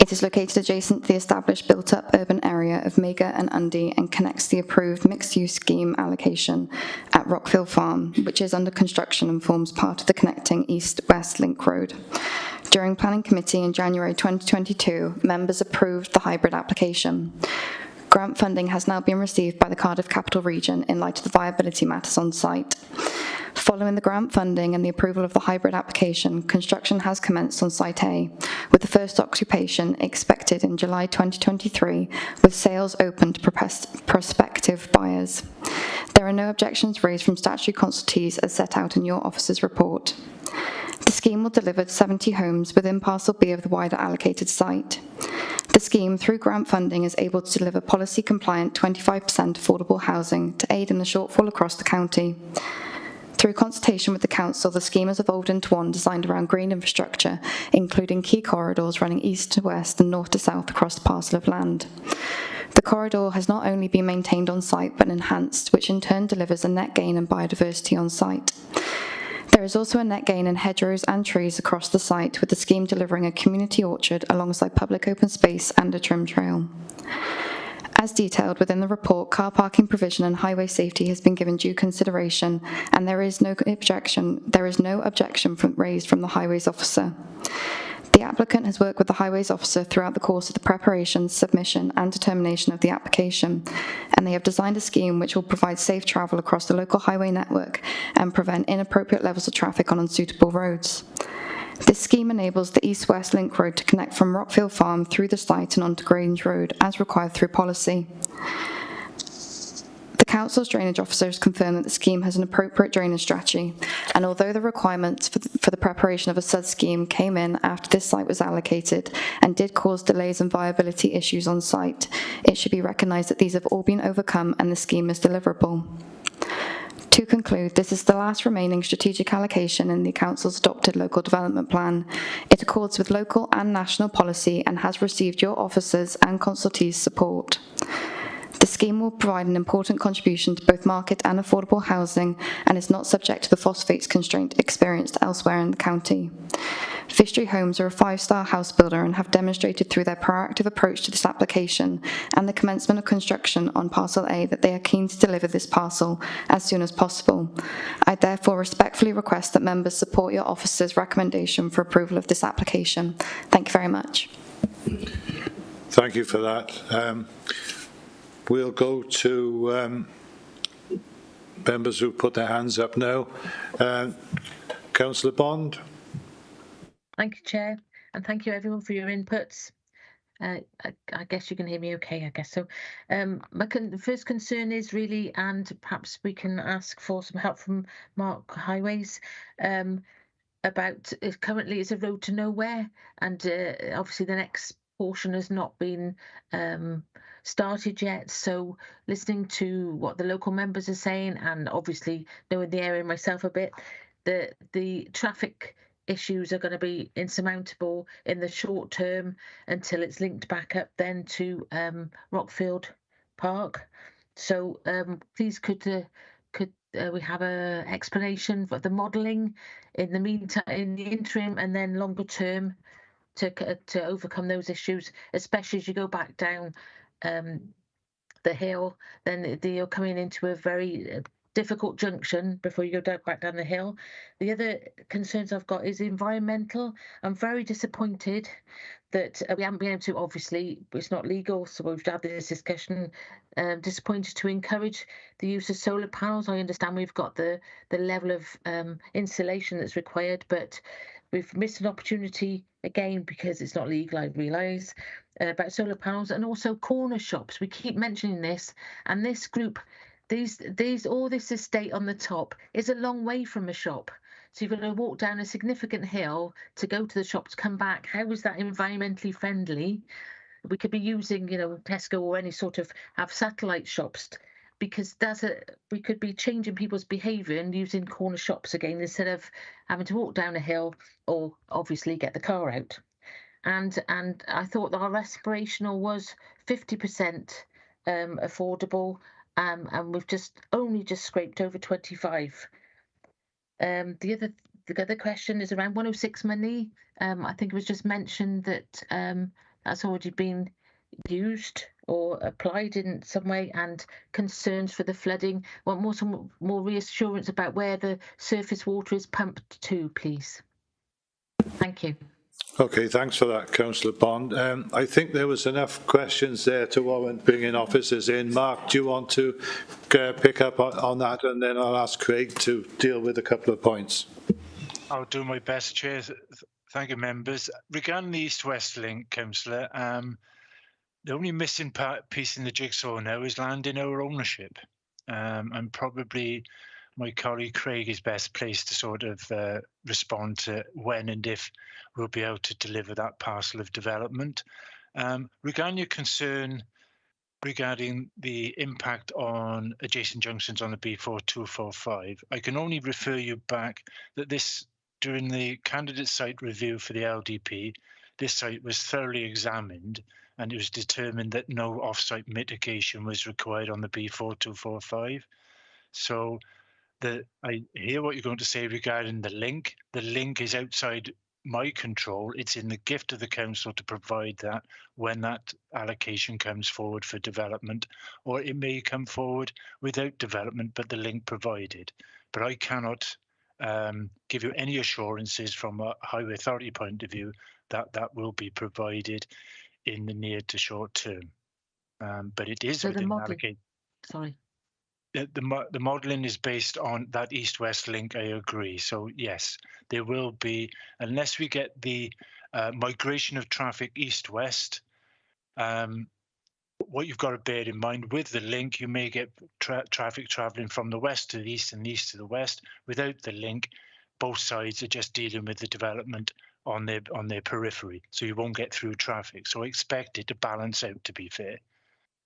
It is located adjacent to the established built-up urban area of Mega and Undy and connects the approved mixed-use scheme allocation at Rockfield Farm, which is under construction and forms part of the connecting east-west link road. During Planning Committee in January 2022, members approved the hybrid application. Grant funding has now been received by the Cardiff Capital Region in light of the viability matters on site. Following the grant funding and the approval of the hybrid application, construction has commenced on Site A, with the first occupation expected in July 2023, with sales open to prospective buyers. There are no objections raised from statutory consultees as set out in your officer's report. The scheme will deliver 70 homes within Parcel B of the wider allocated site. The scheme, through grant funding, is able to deliver policy-compliant 25% affordable housing to aid in the shortfall across the county. Through consultation with the council, the scheme has evolved into one designed around green infrastructure, including key corridors running east to west and north to south across the parcel of land. The corridor has not only been maintained on site but enhanced, which in turn delivers a net gain in biodiversity on site. There is also a net gain in hedgerows and trees across the site, with the scheme delivering a community orchard alongside public open space and a trim trail. As detailed within the report, car parking provision and highway safety has been given due consideration, and there is no objection raised from the highways officer. The applicant has worked with the highways officer throughout the course of the preparation, submission and determination of the application, and they have designed a scheme which will provide safe travel across the local highway network and prevent inappropriate levels of traffic on unsuitable roads. This scheme enables the east-west link road to connect from Rockfield Farm through the site and onto Grange Road as required through policy. The council's drainage officer has confirmed that the scheme has an appropriate drainage strategy, and although the requirements for the preparation of a SUD scheme came in after this site was allocated and did cause delays and viability issues on site, it should be recognised that these have all been overcome and the scheme is deliverable. To conclude, this is the last remaining strategic allocation in the Council's adopted local development plan. It accords with local and national policy and has received your officers' and consultees' support. The scheme will provide an important contribution to both market and affordable housing and is not subject to the phosphates constraint experienced elsewhere in the county. Vistry Homes are a 5-star house builder and have demonstrated through their proactive approach to this application and the commencement of construction on Parcel A that they are keen to deliver this parcel as soon as possible. I therefore respectfully request that members support your officer's recommendation for approval of this application. Thank you very much. Thank you for that. We'll go to members who put their hands up now. Councillor Bond. Thank you, Chair, and thank you everyone for your inputs. I guess you can hear me okay, I guess so. My first concern is really, and perhaps we can ask for some help from Mark Highways, about currently it's a road to nowhere, and obviously the next portion has not been started yet, so listening to what the local members are saying and obviously knowing the area myself a bit, the traffic issues are going to be insurmountable in the short term until it's linked back up then to Rockfield Park. So please could we have an explanation for the modelling in the meantime, in the interim, and then longer term to overcome those issues, especially as you go back down the hill, then you're coming into a very difficult junction before you go back down the hill. The other concerns I've got is environmental. I'm very disappointed that we haven't been able to, obviously, it's not legal, so we've had this discussion, disappointed to encourage the use of solar panels. I understand we've got the level of insulation that's required, but we've missed an opportunity again because it's not legal, I realise, about solar panels and also corner shops. We keep mentioning this, and this group, all this estate on the top is a long way from a shop. So you've got to walk down a significant hill to go to the shop to come back. How is that environmentally friendly? We could be using, Tesco or any sort of have satellite shops, because we could be changing people's behaviour and using corner shops again instead of having to walk down a hill or obviously get the car out. And I thought that our aspirational was 50% affordable, and we've only just scraped over 25. The other question is around 106 money. I think it was just mentioned that that's already been used or applied in some way, and concerns for the flooding. Want some more reassurance about where the surface water is pumped to, please. Thank you. Okay, thanks for that, Councillor Bond. I think there was enough questions there to warrant bringing officers in. Mark, do you want to pick up on that, and then I'll ask Craig to deal with a couple of points. I'll do my best, Chair. Thank you, members. Regarding the East-West link, Councillor, the only missing piece in the jigsaw now is land in our ownership. And probably my colleague Craig is best placed to sort of respond to when and if we'll be able to deliver that parcel of development. Regarding your concern regarding the impact on adjacent junctions on the B4245, I can only refer you back that during the candidate site review for the LDP, this site was thoroughly examined, and it was determined that no off-site mitigation was required on the B4245. So I hear what you're going to say regarding the link. The link is outside my control. It's in the gift of the council to provide that when that allocation comes forward for development, or it may come forward without development, but the link provided. But I cannot give you any assurances from a highway authority point of view that that will be provided in the near to short term. But it is within allocation. Sorry. The modelling is based on that east-west link, I agree. So yes, there will be, unless we get the migration of traffic east-west, what you've got to bear in mind with the link, you may get traffic travelling from the west to the east and the east to the west. Without the link, both sides are just dealing with the development on their periphery, so you won't get through traffic. So I expect it to balance out, to be fair.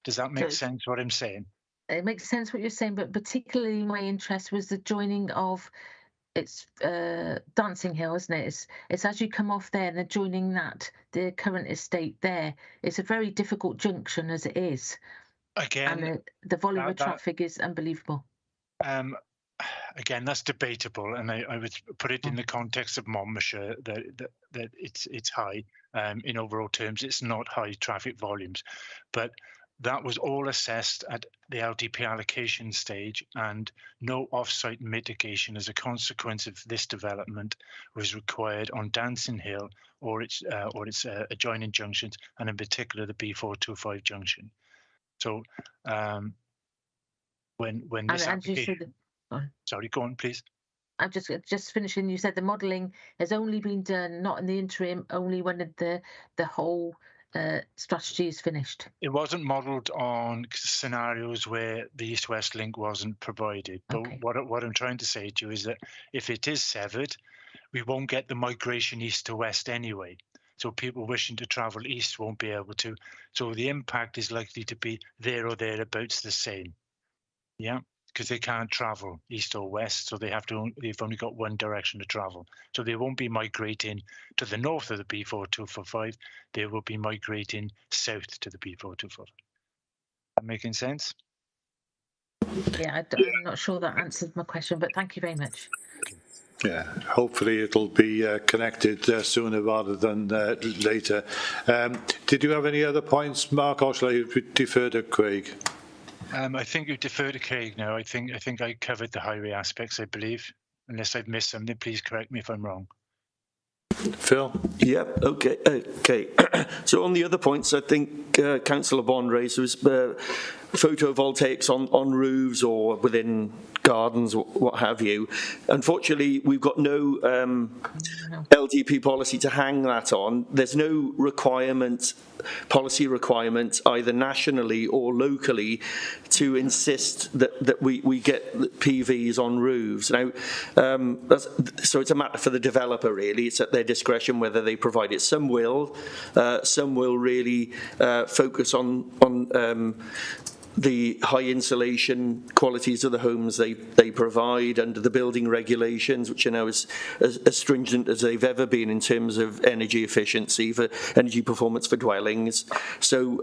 Does that make sense, what I'm saying? It makes sense what you're saying, but particularly my interest was the joining of Dancing Hill, isn't it? It's as you come off there and they're joining that, the current estate there. It's a very difficult junction as it is. Again, and the volume of traffic is unbelievable. Again, that's debatable, and I would put it in the context of Monmouthshire that it's high. In overall terms, it's not high traffic volumes, but that was all assessed at the LDP allocation stage, and no off-site mitigation as a consequence of this development was required on Dancing Hill or its adjoining junctions, and in particular the B425 junction. So when this application, sorry, go on, please. I'm just finishing. You said the modelling has only been done, not in the interim, only when the whole strategy is finished. It wasn't modelled on scenarios where the east-west link wasn't provided. But what I'm trying to say to you is that if it is severed, we won't get the migration east to west anyway. So people wishing to travel east won't be able to. So the impact is likely to be there or thereabouts the same. Yeah, because they can't travel east or west, so they've only got one direction to travel. So they won't be migrating to the north of the B4245. They will be migrating south to the B4245. That making sense? Yeah, I'm not sure that answered my question, but thank you very much. Yeah, hopefully it'll be connected sooner rather than later. Did you have any other points, Mark, or shall I defer to Craig? I think you defer to Craig now. I think I covered the highway aspects, I believe. Unless I've missed something, please correct me if I'm wrong. Phil? Yep, okay. So on the other points, I think Councillor Bond raised was photovoltaics on roofs or within gardens, what have you. Unfortunately, we've got no LDP policy to hang that on. There's no policy requirement, either nationally or locally, to insist that we get PVs on roofs. Now, so it's a matter for the developer, really. It's at their discretion whether they provide it. Some will really focus on the high insulation qualities of the homes they provide under the building regulations, which are now as stringent as they've ever been in terms of energy efficiency for energy performance for dwellings. So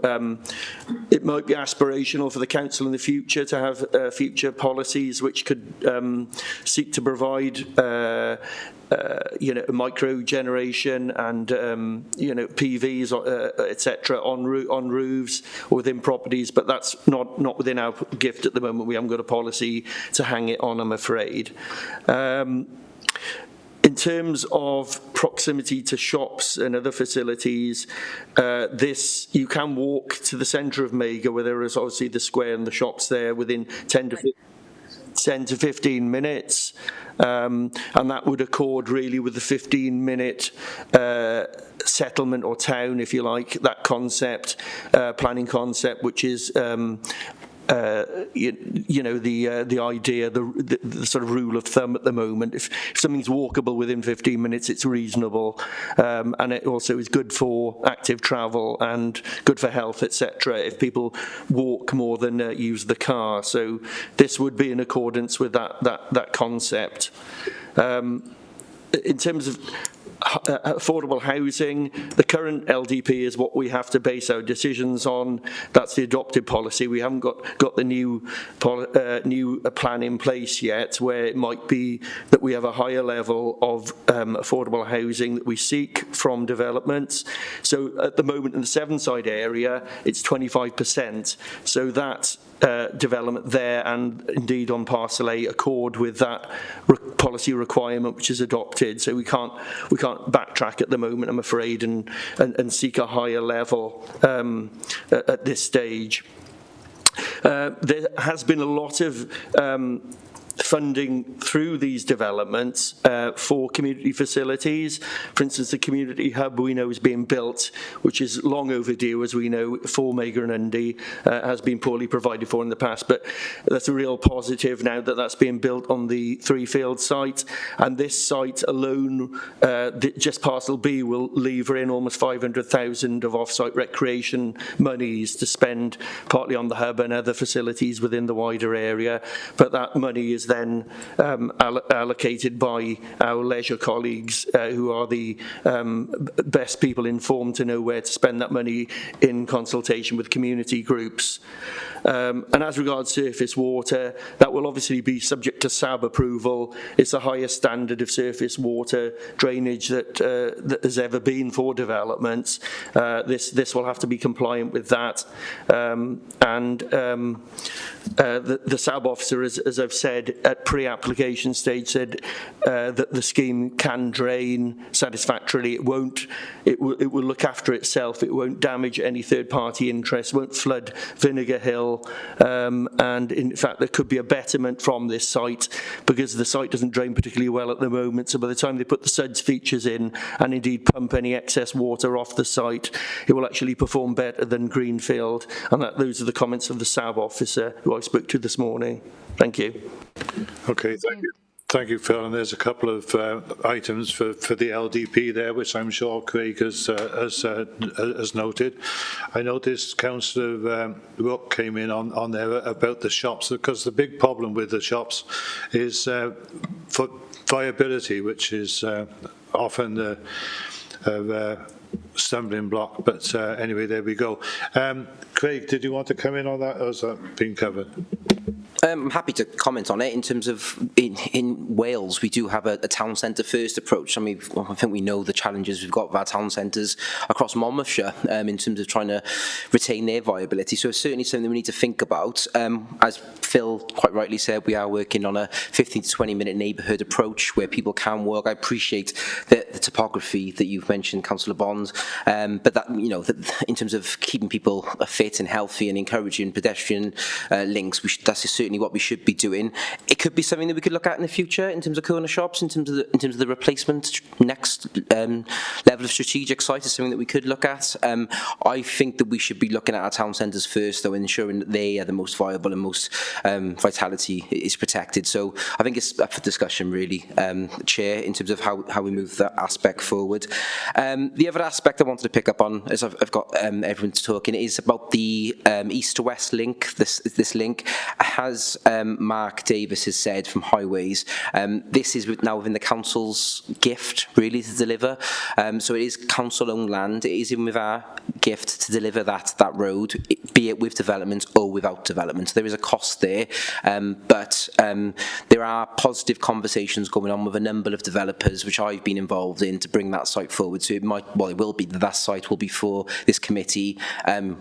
it might be aspirational for the council in the future to have future policies which could seek to provide micro generation and PVs, etc., on roofs or within properties, but that's not within our gift at the moment. We haven't got a policy to hang it on, I'm afraid. In terms of proximity to shops and other facilities, you can walk to the centre of Mega, where there is obviously the square and the shops there, within 10 to 15 minutes. And that would accord really with the 15-minute settlement or town, if you like, that concept, planning concept, which is the idea, the sort of rule of thumb at the moment. If something's walkable within 15 minutes, it's reasonable, and it also is good for active travel and good for health, etc. if people walk more than use the car. So this would be in accordance with that concept. In terms of affordable housing, the current LDP is what we have to base our decisions on. That's the adopted policy. We haven't got the new plan in place yet, where it might be that we have a higher level of affordable housing that we seek from developments. So at the moment in the Sevenside area, it's 25%. So that development there, and indeed on Parcel A, accord with that policy requirement which is adopted. So we can't backtrack at the moment, I'm afraid, and seek a higher level at this stage. There has been a lot of funding through these developments for community facilities. For instance, the community hub we know is being built, which is long overdue, as we know, for Mega and Undy, has been poorly provided for in the past, but that's a real positive now that that's being built on the Three-Field site. And this site alone, just Parcel B, will lever in almost 500,000 of off-site recreation monies to spend partly on the hub and other facilities within the wider area. But that money is then allocated by our leisure colleagues, who are the best people informed to know where to spend that money in consultation with community groups. And as regards surface water, that will obviously be subject to SAB approval. It's the highest standard of surface water drainage that has ever been for developments. This will have to be compliant with that. The SAB officer, as I've said, at pre-application stage, said that the scheme can drain satisfactorily. It won't. It will look after itself. It won't damage any third-party interest. Won't flood Vinegar Hill. And in fact, there could be a betterment from this site because the site doesn't drain particularly well at the moment. So by the time they put the SUDS features in and indeed pump any excess water off the site, it will actually perform better than Greenfield. And those are the comments of the SAB officer who I spoke to this morning. Thank you. Okay, thank you. Thank you, Phil. And there's a couple of items for the LDP there, which I'm sure Craig has noted. I noticed Councillor Rook came in on there about the shops, because the big problem with the shops is for viability, which is often the stumbling block. But anyway, there we go. Craig, did you want to come in on that, or has that been covered? I'm happy to comment on it. In terms of in Wales, we do have a town centre first approach. I mean, I think we know the challenges we've got with our town centres across Monmouthshire in terms of trying to retain their viability. So it's certainly something we need to think about. As Phil quite rightly said, we are working on a 15 to 20 minute neighbourhood approach where people can walk. I appreciate the topography that you've mentioned, Councillor Bond, but that, you know, in terms of keeping people fit and healthy and encouraging pedestrian links, that's certainly what we should be doing. it could be something that we could look at in the future in terms of corner shops, in terms of the replacement next level of strategic site is something that we could look at. I think that we should be looking at our town centres first, though, ensuring that they are the most viable and most vitality is protected. So I think it's up for discussion, really, Chair, in terms of how we move that aspect forward. The other aspect I wanted to pick up on, as I've got everyone talking, is about the east to west link. This link, as Mark Davis has said from Highways, this is now within the council's gift, really, to deliver. So it is council-owned land. It is in with our gift to deliver that road, be it with development or without development. There is a cost there, but there are positive conversations going on with a number of developers, which I've been involved in, to bring that site forward. So it will be that site will be for this committee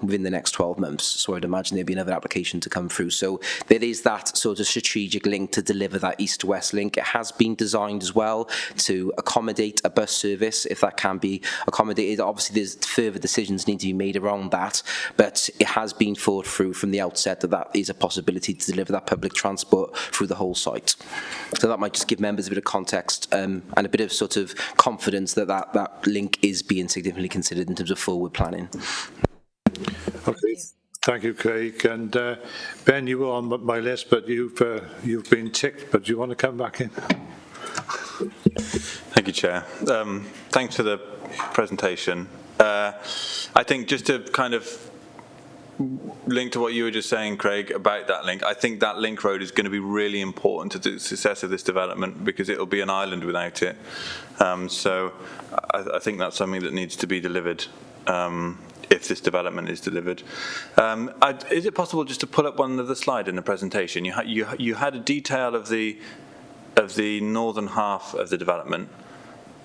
within the next 12 months. So I'd imagine there'll be another application to come through. So there is that sort of strategic link to deliver that east to west link. It has been designed as well to accommodate a bus service, if that can be accommodated. Obviously, there's further decisions need to be made around that, but it has been thought through from the outset that is a possibility to deliver that public transport through the whole site. So that might just give members a bit of context and a bit of sort of confidence that link is being significantly considered in terms of forward planning. Okay. Thank you, Craig. And Ben, you were on my list, but you've been ticked. But do you want to come back in? Thank you, Chair. Thanks for the presentation. I think just to kind of link to what you were just saying, Craig, about that link, I think that link road is going to be really important to the success of this development, because it'll be an island without it. So I think that's something that needs to be delivered if this development is delivered. Is it possible just to pull up one other slide in the presentation? You had a detail of the northern half of the development,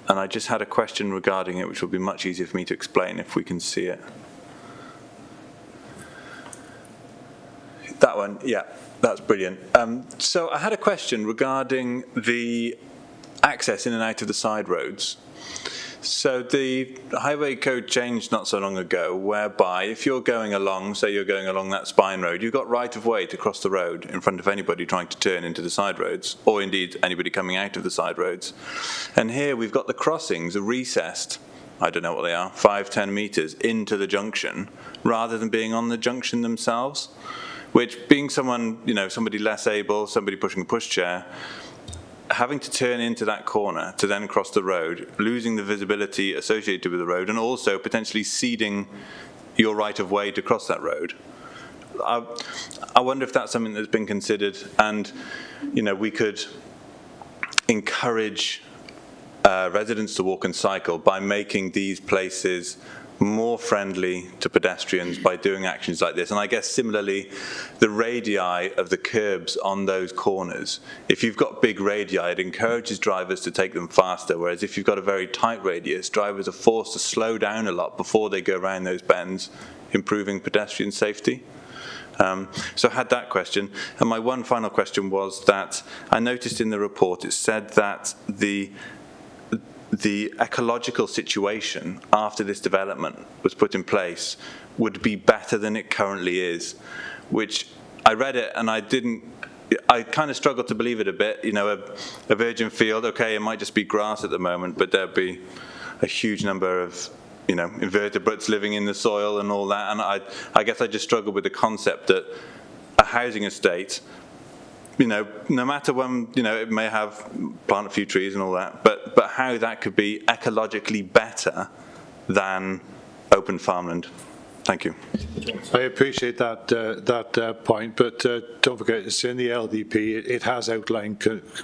and I just had a question regarding it, which will be much easier for me to explain if we can see it. That one, yeah, that's brilliant. So I had a question regarding the access in and out of the side roads. So the highway code changed not so long ago, whereby if you're going along, say you're going along that spine road, you've got right of way to cross the road in front of anybody trying to turn into the side roads, or indeed anybody coming out of the side roads. And here we've got the crossings are recessed, I don't know what they are, 5-10 metres into the junction, rather than being on the junction themselves, which, being someone, somebody less able, somebody pushing a pushchair, having to turn into that corner to then cross the road, losing the visibility associated with the road, and also potentially ceding your right of way to cross that road. I wonder if that's something that's been considered, and we could encourage residents to walk and cycle by making these places more friendly to pedestrians by doing actions like this. And I guess similarly, the radii of the curbs on those corners, if you've got big radii, it encourages drivers to take them faster, whereas if you've got a very tight radius, drivers are forced to slow down a lot before they go around those bends, improving pedestrian safety. So I had that question. And my one final question was that I noticed in the report it said that the ecological situation after this development was put in place would be better than it currently is, which I read it and I kind of struggled to believe it a bit. A virgin field, okay, it might just be grass at the moment, but there'd be a huge number of invertebrates living in the soil and all that. And I guess I just struggled with the concept that a housing estate, no matter when, it may have plant a few trees and all that, but how that could be ecologically better than open farmland. Thank you. I appreciate that point, but don't forget, it's in the LDP. It has outlined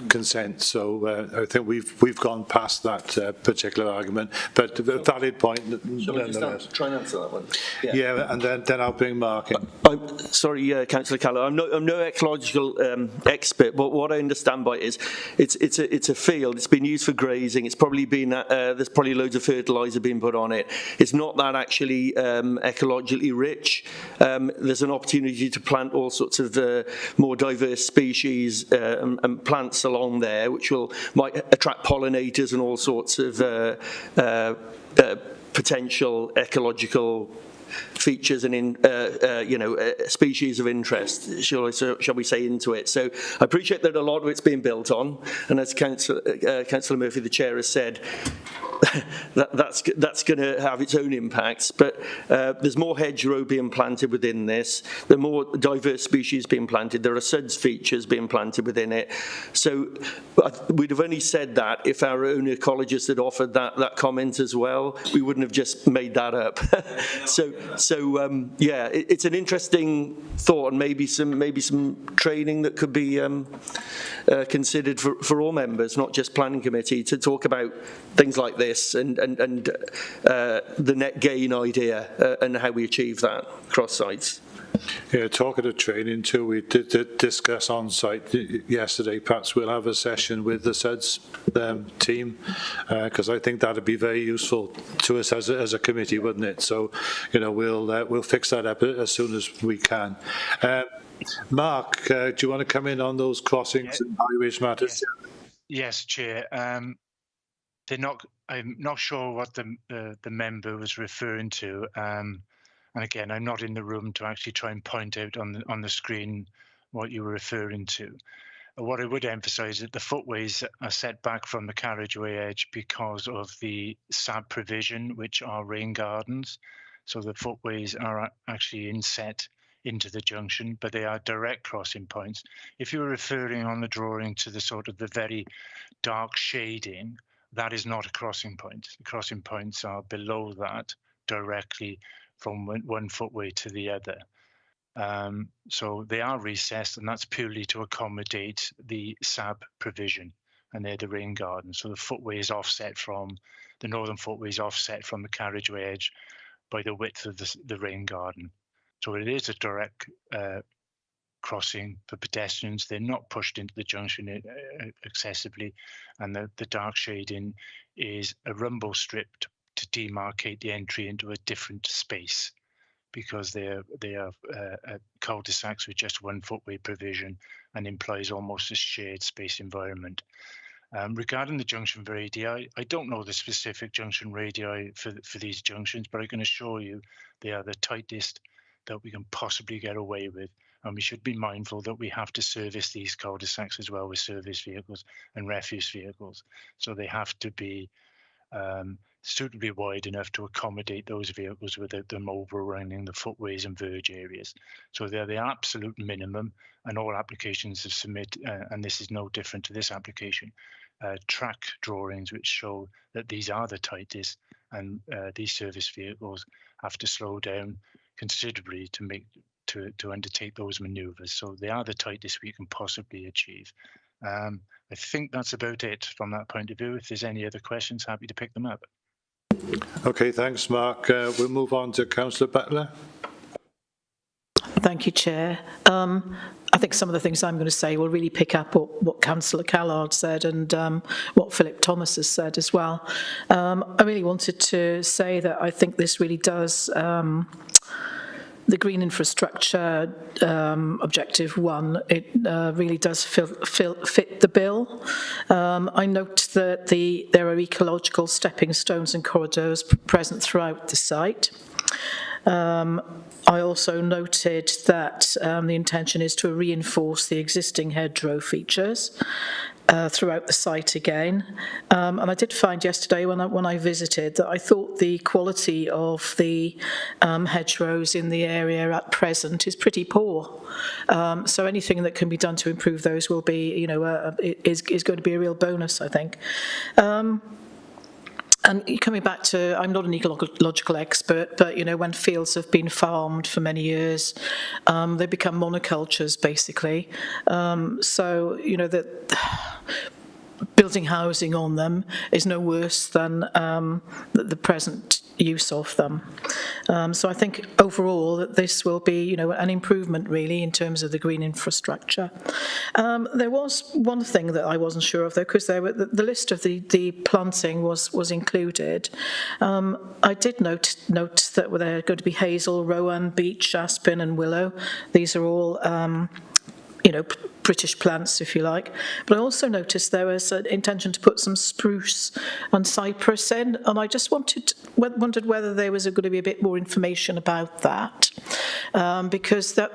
consent, so I think we've gone past that particular argument. But a valid point. Shall we just try and answer that one? Yeah, and then I'll bring Mark in. I'm sorry, Councillor Callow. I'm no ecological expert, but what I understand by it is it's a field. It's been used for grazing. It's probably been there's probably loads of fertiliser being put on it. It's not that actually ecologically rich. There's an opportunity to plant all sorts of more diverse species and plants along there, which might attract pollinators and all sorts of potential ecological features and species of interest, shall we say, into it. So I appreciate that a lot of it's being built on, and as Councillor Murphy, the chair, has said, that's going to have its own impacts, but there's more hedgerow being planted within this, there are more diverse species being planted, there are SUDS features being planted within it. So we'd have only said that if our own ecologist had offered that comment as well. We wouldn't have just made that up. It's an interesting thought, and maybe some training that could be considered for all members, not just planning committee, to talk about things like this and the net gain idea and how we achieve that across sites. Yeah, talking of training too, we did discuss on site yesterday. Perhaps we'll have a session with the SUDS team, because I think that'd be very useful to us as a committee, wouldn't it? So, we'll fix that up as soon as we can. Mark, do you want to come in on those crossings and highways matters? Yes, Chair. I'm not sure what the member was referring to. And again, I'm not in the room to actually try and point out on the screen what you were referring to. What I would emphasise is that the footways are set back from the carriageway edge because of the SAB provision, which are rain gardens. So the footways are actually inset into the junction, but they are direct crossing points. If you're referring on the drawing to the very dark shading, that is not a crossing point. The crossing points are below that, directly from one footway to the other. So they are recessed, and that's purely to accommodate the SAB provision, and they're the rain garden. So the footway is offset from, the northern footway is offset from the carriageway edge by the width of the rain garden. So it is a direct crossing for pedestrians. They're not pushed into the junction excessively, and the dark shading is a rumble strip to demarcate the entry into a different space, because they are cul-de-sacs with just one footway provision and implies almost a shared space environment. Regarding the junction radii, I don't know the specific junction radii for these junctions, but I can assure you they are the tightest that we can possibly get away with. And we should be mindful that we have to service these cul-de-sacs as well with service vehicles and refuse vehicles. So they have to be suitably wide enough to accommodate those vehicles without them overrunning the footways and verge areas. So they're the absolute minimum, and all applications have submitted, and this is no different to this application, track drawings which show that these are the tightest, and these service vehicles have to slow down considerably to undertake those manoeuvres. So they are the tightest we can possibly achieve. I think that's about it from that point of view. If there's any other questions, happy to pick them up. Okay, thanks, Mark. We'll move on to Councillor Butler. Thank you, Chair. I think some of the things I'm going to say will really pick up what Councillor Callard said and what Philip Thomas has said as well. I really wanted to say that I think this really does the green infrastructure objective 1, it really does fit the bill. I note that there are ecological stepping stones and corridors present throughout the site. I also noted that the intention is to reinforce the existing hedgerow features throughout the site again. And I did find yesterday when I visited that I thought the quality of the hedgerows in the area at present is pretty poor. So anything that can be done to improve those will be, is going to be a real bonus, I think. And coming back to, I'm not an ecological expert, but, when fields have been farmed for many years, they become monocultures, basically. So, that building housing on them is no worse than the present use of them. So I think overall that this will be, an improvement really in terms of the green infrastructure. There was one thing that I wasn't sure of though, because there were the list of the planting was included. I did note that there are going to be hazel, rowan, beech, aspen, and willow. These are all British plants, if you like. But I also noticed there was an intention to put some spruce and cypress in, and I just wondered whether there was going to be a bit more information about that, because the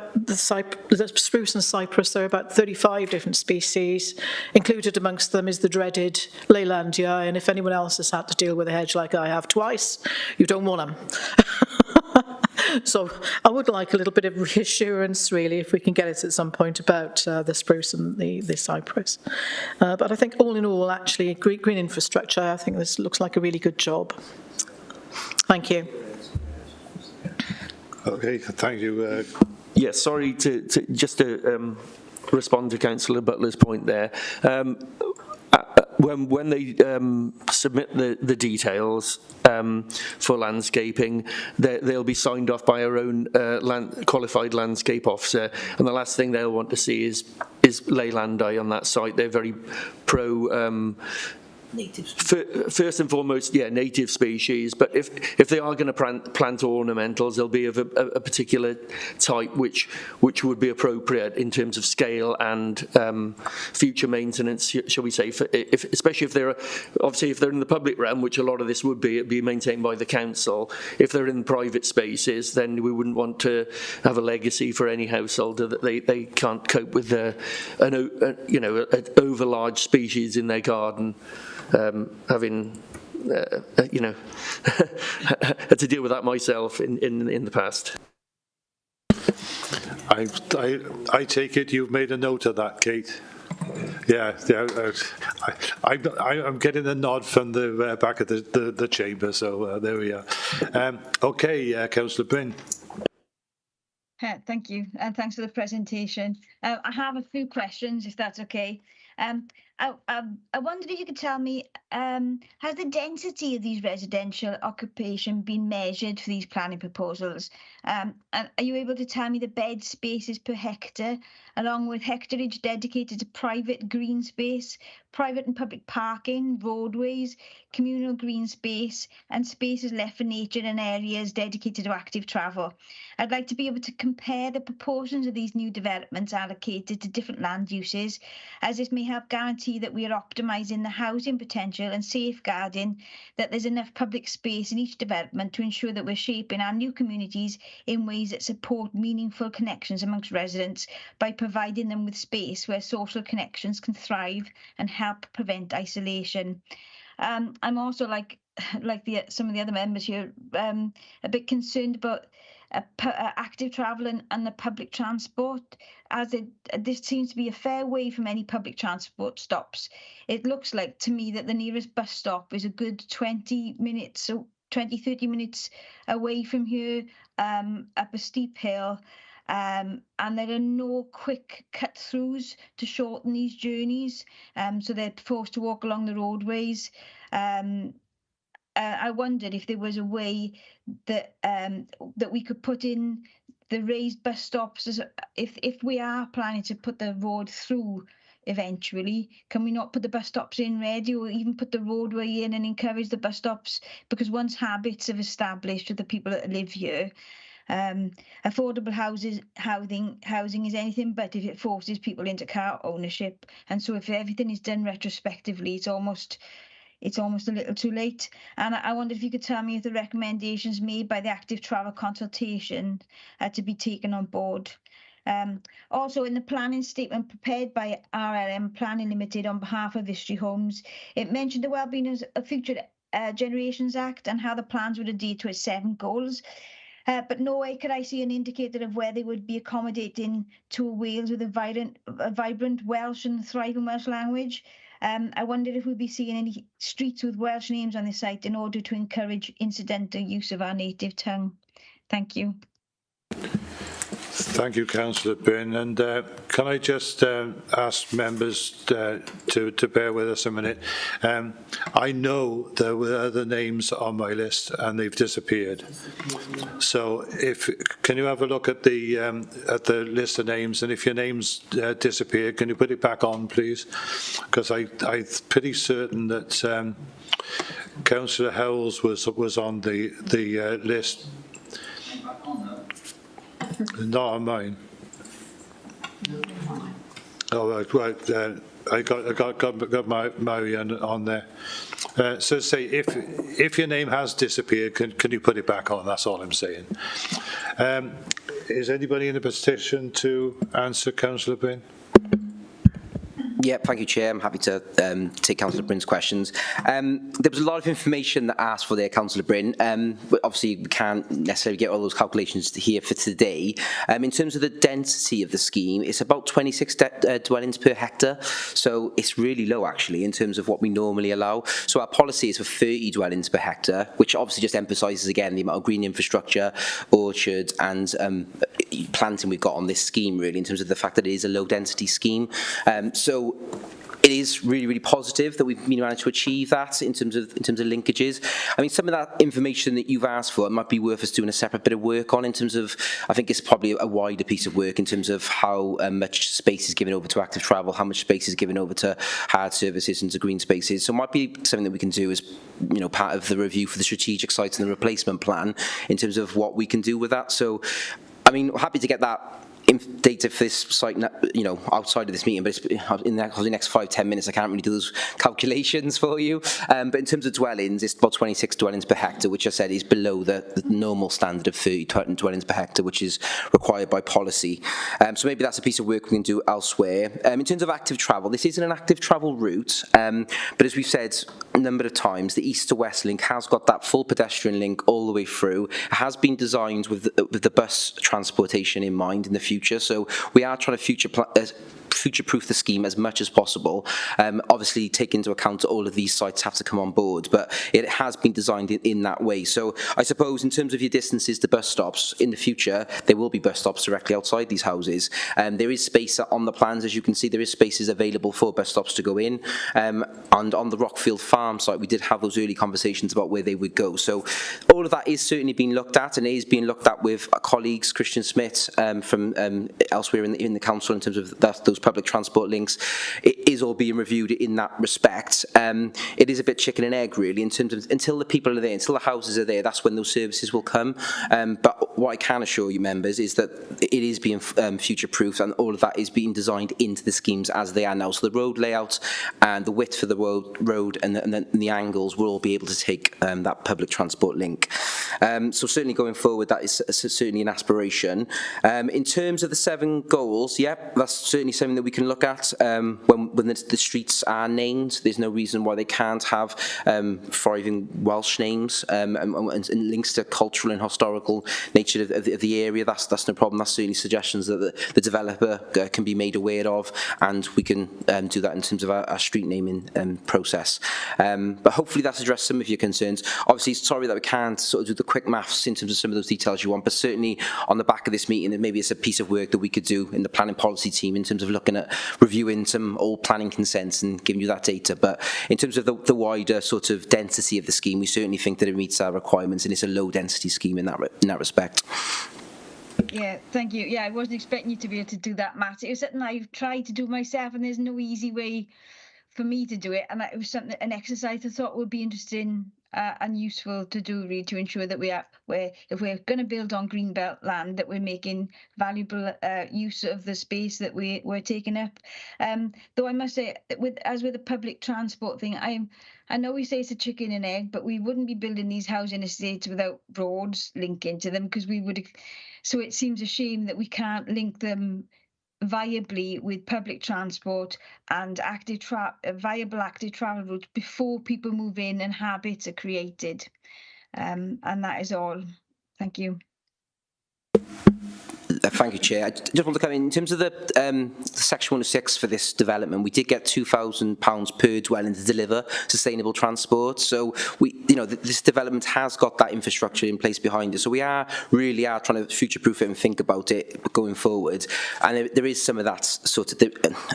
spruce and cypress, there are about 35 different species. Included amongst them is the dreaded Leylandia, and if anyone else has had to deal with a hedge like I have twice, you don't want them. So I would like a little bit of reassurance, really, if we can get it at some point about the spruce and the cypress. But I think all in all, actually, green infrastructure, I think this looks like a really good job. Thank you. Okay, thank you. Yes, sorry to respond to Councillor Butler's point there. When they submit the details for landscaping, they'll be signed off by our own qualified landscape officer, and the last thing they'll want to see is Leylandii on that site. They're very pro first and foremost, native species, but if they are going to plant ornamentals, they'll be of a particular type which would be appropriate in terms of scale and future maintenance, shall we say, especially if they're in the public realm, which a lot of this would be, it'd be maintained by the council. If they're in private spaces, then we wouldn't want to have a legacy for any household that they can't cope with an over large species in their garden. Having had to deal with that myself in the past. I take it you've made a note of that, Kate. Yeah. I'm getting a nod from the back of the chamber, so there we are. Okay, Councillor Bryn. Thank you, and thanks for the presentation. I have a few questions, if that's okay. I wondered if you could tell me, has the density of these residential occupation been measured for these planning proposals? And are you able to tell me the bed spaces per hectare, along with hectareage dedicated to private green space, private and public parking, roadways, communal green space, and spaces left for nature and areas dedicated to active travel? I'd like to be able to compare the proportions of these new developments allocated to different land uses, as this may help guarantee that we are optimising the housing potential and safeguarding that there's enough public space in each development to ensure that we're shaping our new communities in ways that support meaningful connections amongst residents by providing them with space where social connections can thrive and help prevent isolation. I'm also, like some of the other members here, a bit concerned about active travel and the public transport, as this seems to be a fair way from any public transport stops. It looks like to me that the nearest bus stop is a good 20 minutes, 30 minutes away from here, up a steep hill. And there are no quick cut-throughs to shorten these journeys, so they're forced to walk along the roadways. I wondered if there was a way that that we could put in the raised bus stops, if we are planning to put the road through eventually, can we not put the bus stops in ready, or even put the roadway in and encourage the bus stops? Because once habits have established with the people that live here, affordable housing is anything but if it forces people into car ownership. And so if everything is done retrospectively, it's almost a little too late. And I wonder if you could tell me if the recommendations made by the active travel consultation are to be taken on board. Also, in the planning statement prepared by RLM Planning Limited on behalf of Vistry Homes, it mentioned the Wellbeing of Future Generations Act and how the plans would adhere to its 7 goals. But nowhere could I see an indicator of where they would be accommodating to Wales with a vibrant Welsh and thriving Welsh language. I wondered if we'd be seeing any streets with Welsh names on the site in order to encourage incidental use of our native tongue. Thank you. Thank you, Councillor Byrne. And can I just ask members to bear with us a minute? I know there were other names on my list and they've disappeared. So can you have a look at the list of names, and if your name's disappeared, can you put it back on, please? Because I'm pretty certain that Councillor Howells was on the list. Not on mine. Oh, right. I got Marianne on there. So say if your name has disappeared, can you put it back on? That's all I'm saying. Is anybody in a position to answer Councillor Bryn? Yeah, thank you, Chair. I'm happy to take Councillor Bryn's questions. There was a lot of information that asked for there, Councillor Bryn. But obviously, we can't necessarily get all those calculations here for today. In terms of the density of the scheme, it's about 26 dwellings per hectare. So it's really low, actually, in terms of what we normally allow. So our policy is for 30 dwellings per hectare, which obviously just emphasises, again, the amount of green infrastructure, orchards, and planting we've got on this scheme, really, in terms of the fact that it is a low-density scheme. So it is really, really positive that we've been able to achieve that in terms of linkages. I mean, some of that information that you've asked for, it might be worth us doing a separate bit of work on in terms of, I think it's probably a wider piece of work in terms of how much space is given over to active travel, how much space is given over to hard services and to green spaces. So it might be something that we can do as, you know, part of the review for the strategic sites and the replacement plan in terms of what we can do with that. So, I mean, we're happy to get that data for this site, you know, outside of this meeting, but it's in the next 5-10 minutes. I can't really do those calculations for you. But in terms of dwellings, it's about 26 dwellings per hectare, which I said is below the normal standard of 30 dwellings per hectare, which is required by policy. So maybe that's a piece of work we can do elsewhere. In terms of active travel, this isn't an active travel route, but as we've said a number of times, the east to west link has got that full pedestrian link all the way through. It has been designed with the bus transportation in mind in the future. So we are trying to future-proof the scheme as much as possible. Obviously, take into account all of these sites have to come on board, but it has been designed in that way. So I suppose in terms of your distances to bus stops, in the future, there will be bus stops directly outside these houses. There is space on the plans, as you can see, there is spaces available for bus stops to go in. And on the Rockfield Farm site, we did have those early conversations about where they would go. So all of that is certainly being looked at, and it is being looked at with our colleagues, Christian Smith from elsewhere in the council in terms of those public transport links. It is all being reviewed in that respect. It is a bit chicken and egg, really, in terms of until the people are there, until the houses are there, that's when those services will come. But what I can assure you, members, is that it is being future-proofed, and all of that is being designed into the schemes as they are now. So the road layout and the width for the road and the angles will all be able to take that public transport link. So certainly going forward, that is certainly an aspiration. In terms of the 7 goals, yeah, that's certainly something that we can look at when the streets are named. There's no reason why they can't have thriving Welsh names and links to cultural and historical nature of the area. That's no problem. That's certainly suggestions that the developer can be made aware of, and we can do that in terms of our street naming process. But hopefully that's addressed some of your concerns. Obviously, sorry that we can't sort of do the quick maths in terms of some of those details you want, but certainly on the back of this meeting, maybe it's a piece of work that we could do in the planning policy team in terms of looking at reviewing some old planning consents and giving you that data. But in terms of the wider sort of density of the scheme, we certainly think that it meets our requirements, and it's a low density scheme in that respect. Yeah, thank you. Yeah, I wasn't expecting you to be able to do that, Matt. It was something I've tried to do myself, and there's no easy way for me to do it. And it was something, an exercise I thought would be interesting and useful to do, really, to ensure that if we're going to build on greenbelt land, that we're making valuable use of the space that we're taking up. Though I must say, as with the public transport thing, I know we say it's a chicken and egg, but we wouldn't be building these housing estates without roads linking to them, because we would. So it seems a shame that we can't link them viably with public transport and viable active travel routes before people move in and habits are created. And that is all. Thank you. Thank you, Chair. I just want to come in terms of the Section 106 for this development. We did get £2,000 per dwelling to deliver sustainable transport. So this development has got that infrastructure in place behind it. So we really are trying to future-proof it and think about it going forward. And there is some of that sort of.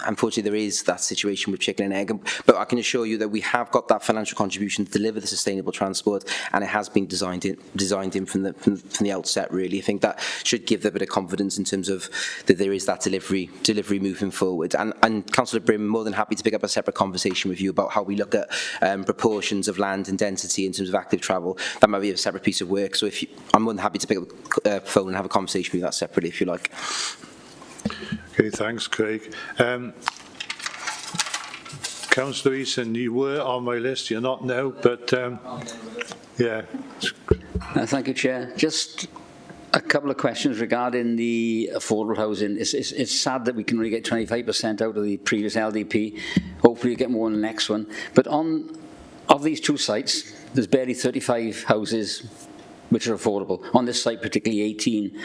Unfortunately, there is that situation with chicken and egg. But I can assure you that we have got that financial contribution to deliver the sustainable transport, and it has been designed in from the outset. Really, I think that should give them a bit of confidence in terms of that there is that delivery moving forward. And Councillor Bryn, more than happy to pick up a separate conversation with you about how we look at proportions of land and density in terms of active travel. That might be a separate piece of work. So I'm more than happy to pick up the phone and have a conversation with you that separately if you like. Okay, thanks, Craig. Councillor Eason, you were on my list, you're not now, but yeah. Thank you, Chair. Just a couple of questions regarding the affordable housing. It's sad that we can only get 25% out of the previous LDP. Hopefully we get more in the next one. But of these two sites, there's barely 35 houses which are affordable. On this site, particularly 18.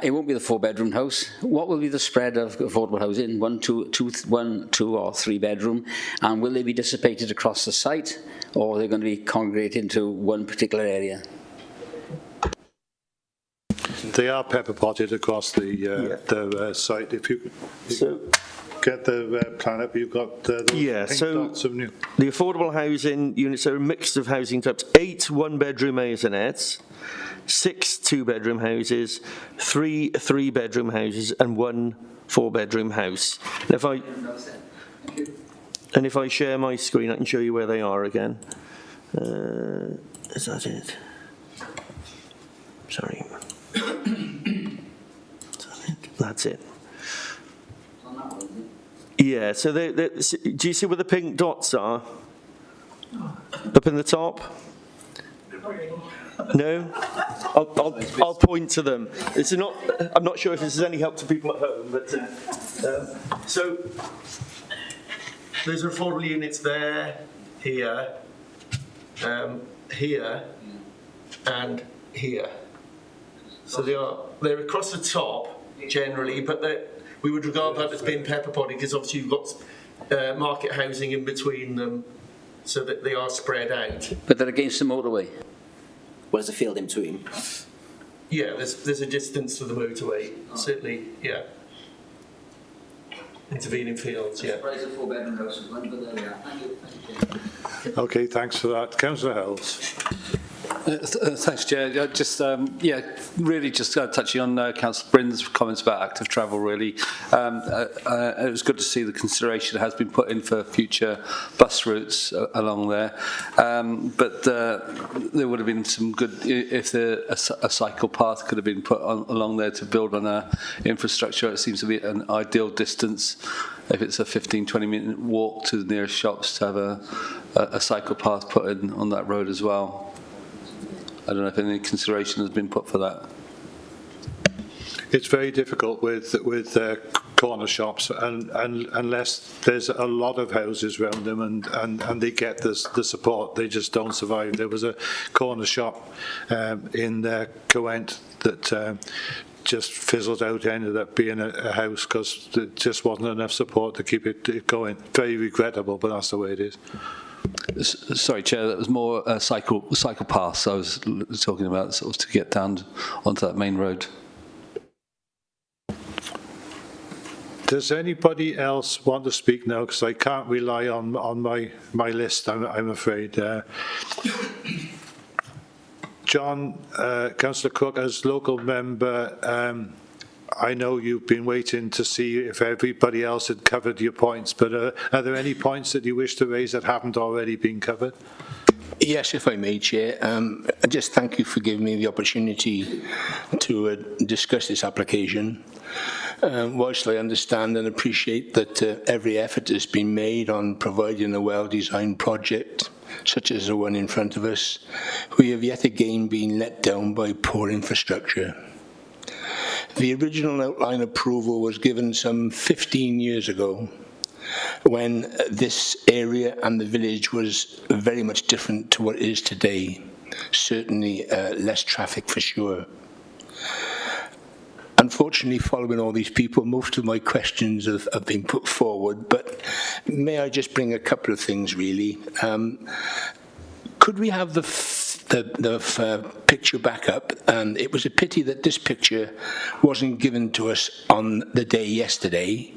It won't be the 4-bedroom house. What will be the spread of affordable housing? 1, 2, or 3 bedroom? And will they be dissipated across the site, or are they going to be congregated into one particular area? They are pepper potted across the site. If you get the plan up, you've got those pink dots of new. The affordable housing units are a mix of housing types: 8 1-bedroom maisonettes, 6 2-bedroom houses, 3 3-bedroom houses, and 1 4-bedroom house. And if I share my screen, I can show you where they are again. Is that it? Sorry. That's it. Yeah, so do you see where the pink dots are? Up in the top? No? I'll point to them. I'm not sure if this is any help to people at home, but so there's affordable units there, here, here, and here. So they're across the top generally, but we would regard that as being pepper potted because obviously you've got market housing in between them, so that they are spread out. But they're against the motorway. Where's the field in between? Yeah, there's a distance to the motorway, certainly. Yeah. Intervening fields. Yeah. Okay, thanks for that, Councillor Hells. Thanks, Chair. Just really just touching on Councillor Bryn's comments about active travel. Really, it was good to see the consideration has been put in for future bus routes along there. But there would have been some good if a cycle path could have been put along there to build on our infrastructure. It seems to be an ideal distance. If it's a 15-20 minute walk to the nearest shops, to have a cycle path put in on that road as well. I don't know if any consideration has been put for that. It's very difficult with corner shops, and unless there's a lot of houses around them and they get the support, they just don't survive. There was a corner shop in Cowent that just fizzled out, ended up being a house because there just wasn't enough support to keep it going. Very regrettable, but that's the way it is. Sorry, Chair, that was more cycle paths I was talking about, sort of to get down onto that main road. Does anybody else want to speak now? Because I can't rely on my list, I'm afraid. John, Councillor Cook, as local member, I know you've been waiting to see if everybody else had covered your points, but are there any points that you wish to raise that haven't already been covered? Yes, if I may, Chair. I just thank you for giving me the opportunity to discuss this application. Whilst I understand and appreciate that every effort has been made on providing a well-designed project, such as the one in front of us, we have yet again been let down by poor infrastructure. The original outline approval was given some 15 years ago, when this area and the village was very much different to what it is today. Certainly less traffic for sure. Unfortunately, following all these people, most of my questions have been put forward, but may I just bring a couple of things really. Could we have the picture back up? And it was a pity that this picture wasn't given to us on the day yesterday,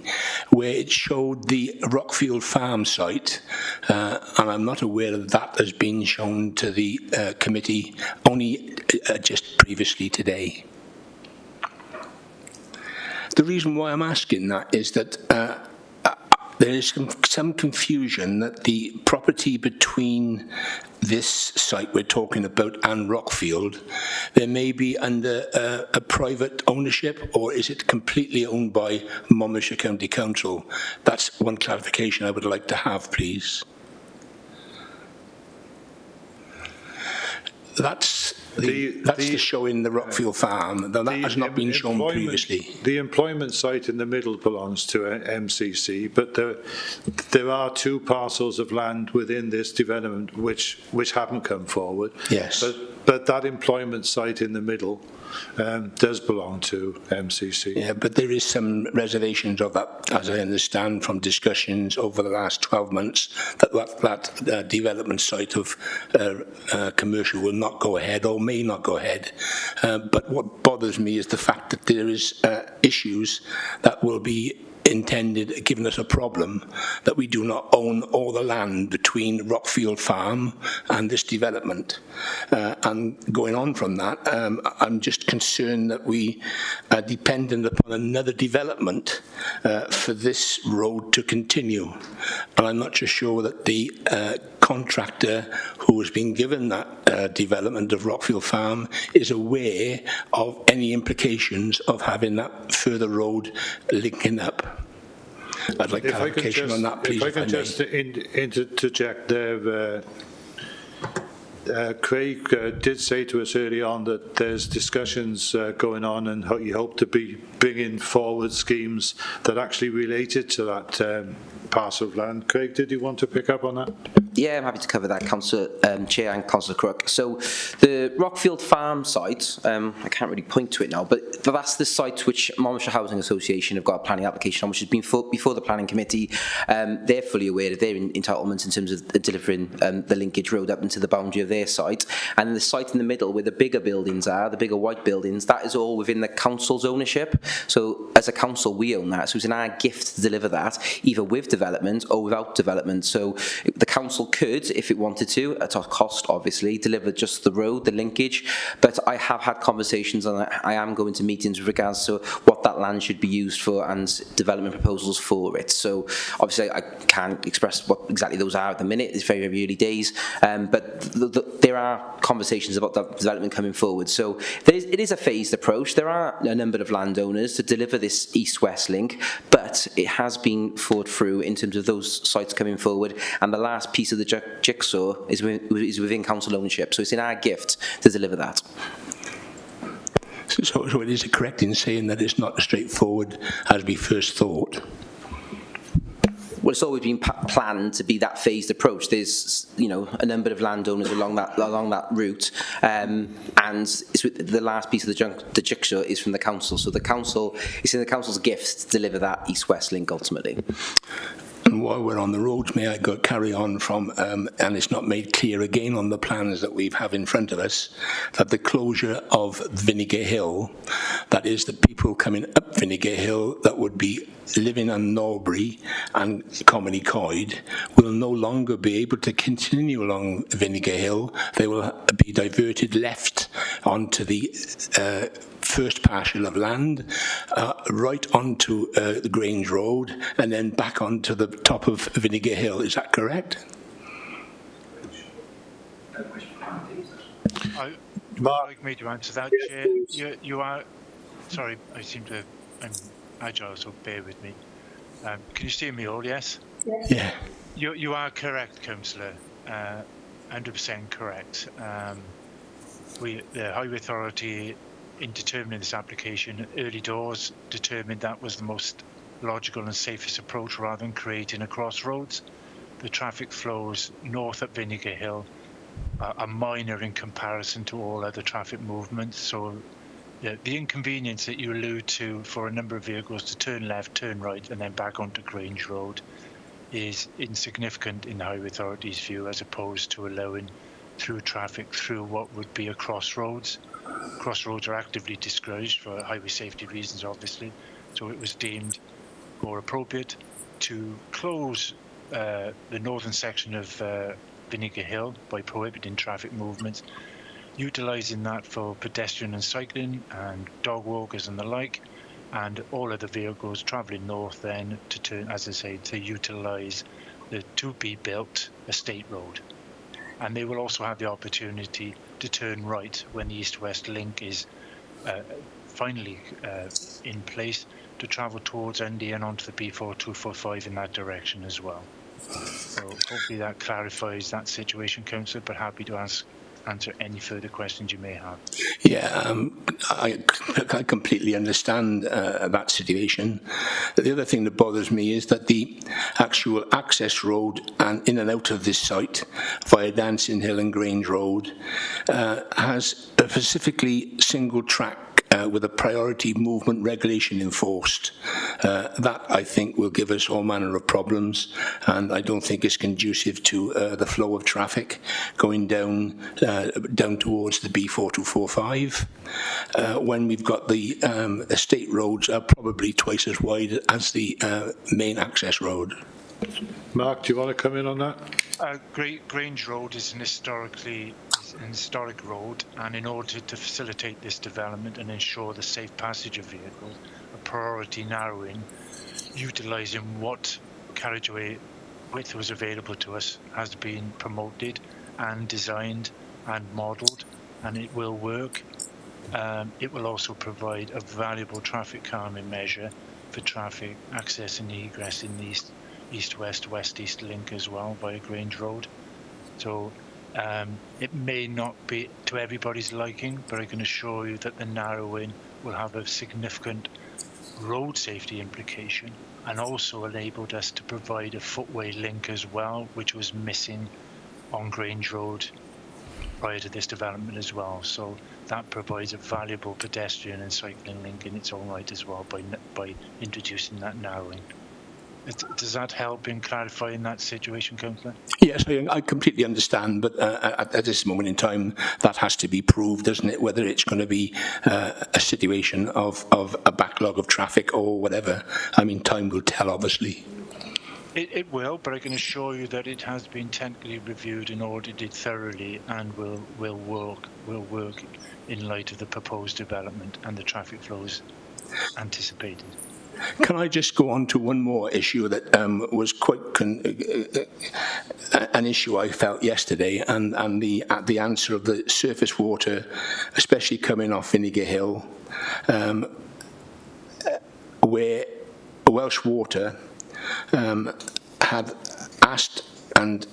where it showed the Rockfield Farm site, and I'm not aware of that has been shown to the committee, only just previously today. The reason why I'm asking that is that there is some confusion that the property between this site we're talking about and Rockfield, there may be under a private ownership, or is it completely owned by Monmouthshire County Council? That's one clarification I would like to have, please. That's the showing the Rockfield farm. That has not been shown previously. The employment site in the middle belongs to MCC, but there are two parcels of land within this development which haven't come forward. Yes. But that employment site in the middle does belong to MCC. Yeah, but there is some reservations of that, as I understand from discussions over the last 12 months, that development site of commercial will not go ahead or may not go ahead. But what bothers me is the fact that there is issues that will be intended, giving us a problem that we do not own all the land between Rockfield Farm and this development. And going on from that, I'm just concerned that we are dependent upon another development for this road to continue. And I'm not just sure that the contractor who has been given that development of Rockfield Farm is aware of any implications of having that further road linking up. I'd like clarification on that, please. If I can just interject there, Craig did say to us early on that there's discussions going on, and you hope to be bringing forward schemes that actually related to that parcel of land. Craig, did you want to pick up on that? Yeah, I'm happy to cover that, Councillor Chair and Councillor Crook. So the Rockfield Farm site, I can't really point to it now, but that's the site which Monmouthshire Housing Association have got a planning application on, which has been before the planning committee. They're fully aware of their entitlements in terms of delivering the linkage road up into the boundary of their site. And the site in the middle where the bigger buildings are, the bigger white buildings, that is all within the council's ownership. So as a council, we own that. So it's in our gift to deliver that, either with development or without development. So the council could, if it wanted to, at a cost obviously, deliver just the road, the linkage, but I have had conversations and I am going to meetings with regards to what that land should be used for and development proposals for it. So obviously I can't express what exactly those are at the minute, it's very, very early days, but there are conversations about that development coming forward. So it is a phased approach. There are a number of landowners to deliver this east-west link, but it has been thought through in terms of those sites coming forward, and the last piece of the jigsaw is within council ownership, so it's in our gift to deliver that. So it is correct in saying that it's not as straightforward as we first thought? Well, it's always been planned to be that phased approach. There's, a number of landowners along that route, and it's the last piece of the jigsaw is from the council. So it's in the council's gift to deliver that east-west link ultimately. And while we're on the roads, may I carry on from, and it's not made clear again on the plans that we have in front of us, that the closure of Vinegar Hill, that is the people coming up Vinegar Hill that would be living on Norbury and Comedy Coed, will no longer be able to continue along Vinegar Hill. They will be diverted left onto the first parcel of land, right onto the Grange Road, and then back onto the top of Vinegar Hill. Is that correct? I'd like me to answer that, Chair. You are, sorry, I'm agile, so bear with me. Can you see me all, yes? Yeah. You are correct, Councillor, 100% correct. The Highway Authority, in determining this application, early doors determined that was the most logical and safest approach rather than creating a crossroads. The traffic flows north at Vinegar Hill are minor in comparison to all other traffic movements, so the inconvenience that you allude to for a number of vehicles to turn left, turn right and then back onto Grange Road is insignificant in the Highway Authority's view, as opposed to allowing through traffic through what would be a crossroads. Crossroads are actively discouraged for highway safety reasons, obviously, so it was deemed more appropriate to close the northern section of Vinegar Hill by prohibiting traffic movements, utilising that for pedestrian and cycling and dog walkers and the like, and all of the vehicles travelling north then to turn, as I say, to utilise the to-be-built estate road. And they will also have the opportunity to turn right when the east-west link is finally in place to travel towards ND and onto the B4245 in that direction as well. So hopefully that clarifies that situation, Councillor, but happy to answer any further questions you may have. Yeah, I completely understand that situation. The other thing that bothers me is that the actual access road and in and out of this site via Dancing Hill and Grange Road has a specifically single track with a priority movement regulation enforced. That, I think, will give us all manner of problems, and I don't think it's conducive to the flow of traffic going down towards the B4245 when we've got the estate roads are probably twice as wide as the main access road. Mark, do you want to come in on that? Grange Road is an historic road, and in order to facilitate this development and ensure the safe passage of vehicles, a priority narrowing, utilising what carriageway width was available to us, has been promoted and designed and modelled, and it will work. It will also provide a valuable traffic calming measure for traffic access and egress in the east-west, west-east link as well via Grange Road. So it may not be to everybody's liking, but I can assure you that the narrowing will have a significant road safety implication, and also enabled us to provide a footway link as well, which was missing on Grange Road prior to this development as well. So that provides a valuable pedestrian and cycling link in its own right as well by introducing that narrowing. Does that help in clarifying that situation, Councillor? Yes, I completely understand, but at this moment in time, that has to be proved, doesn't it? Whether it's going to be a situation of a backlog of traffic or whatever. I mean, time will tell, obviously. It will, but I can assure you that it has been technically reviewed and audited thoroughly, and will work in light of the proposed development and the traffic flows anticipated. Can I just go on to one more issue that was quite an issue I felt yesterday, and the answer of the surface water, especially coming off Vinegar Hill, where Welsh Water had asked and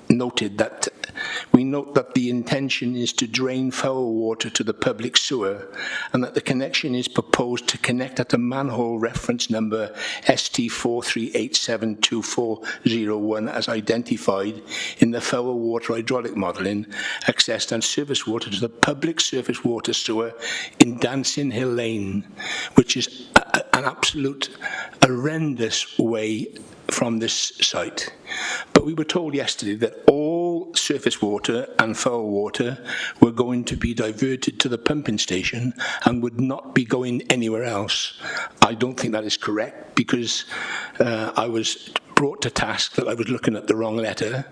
noted that we note that the intention is to drain foul water to the public sewer, and that the connection is proposed to connect at a manhole reference number ST43872401 as identified in the foul water hydraulic modelling, accessed and surface water to the public surface water sewer in Dancing Hill Lane, which is an absolute horrendous way from this site. But we were told yesterday that all surface water and foul water were going to be diverted to the pumping station and would not be going anywhere else. I don't think that is correct, because I was brought to task that I was looking at the wrong letter.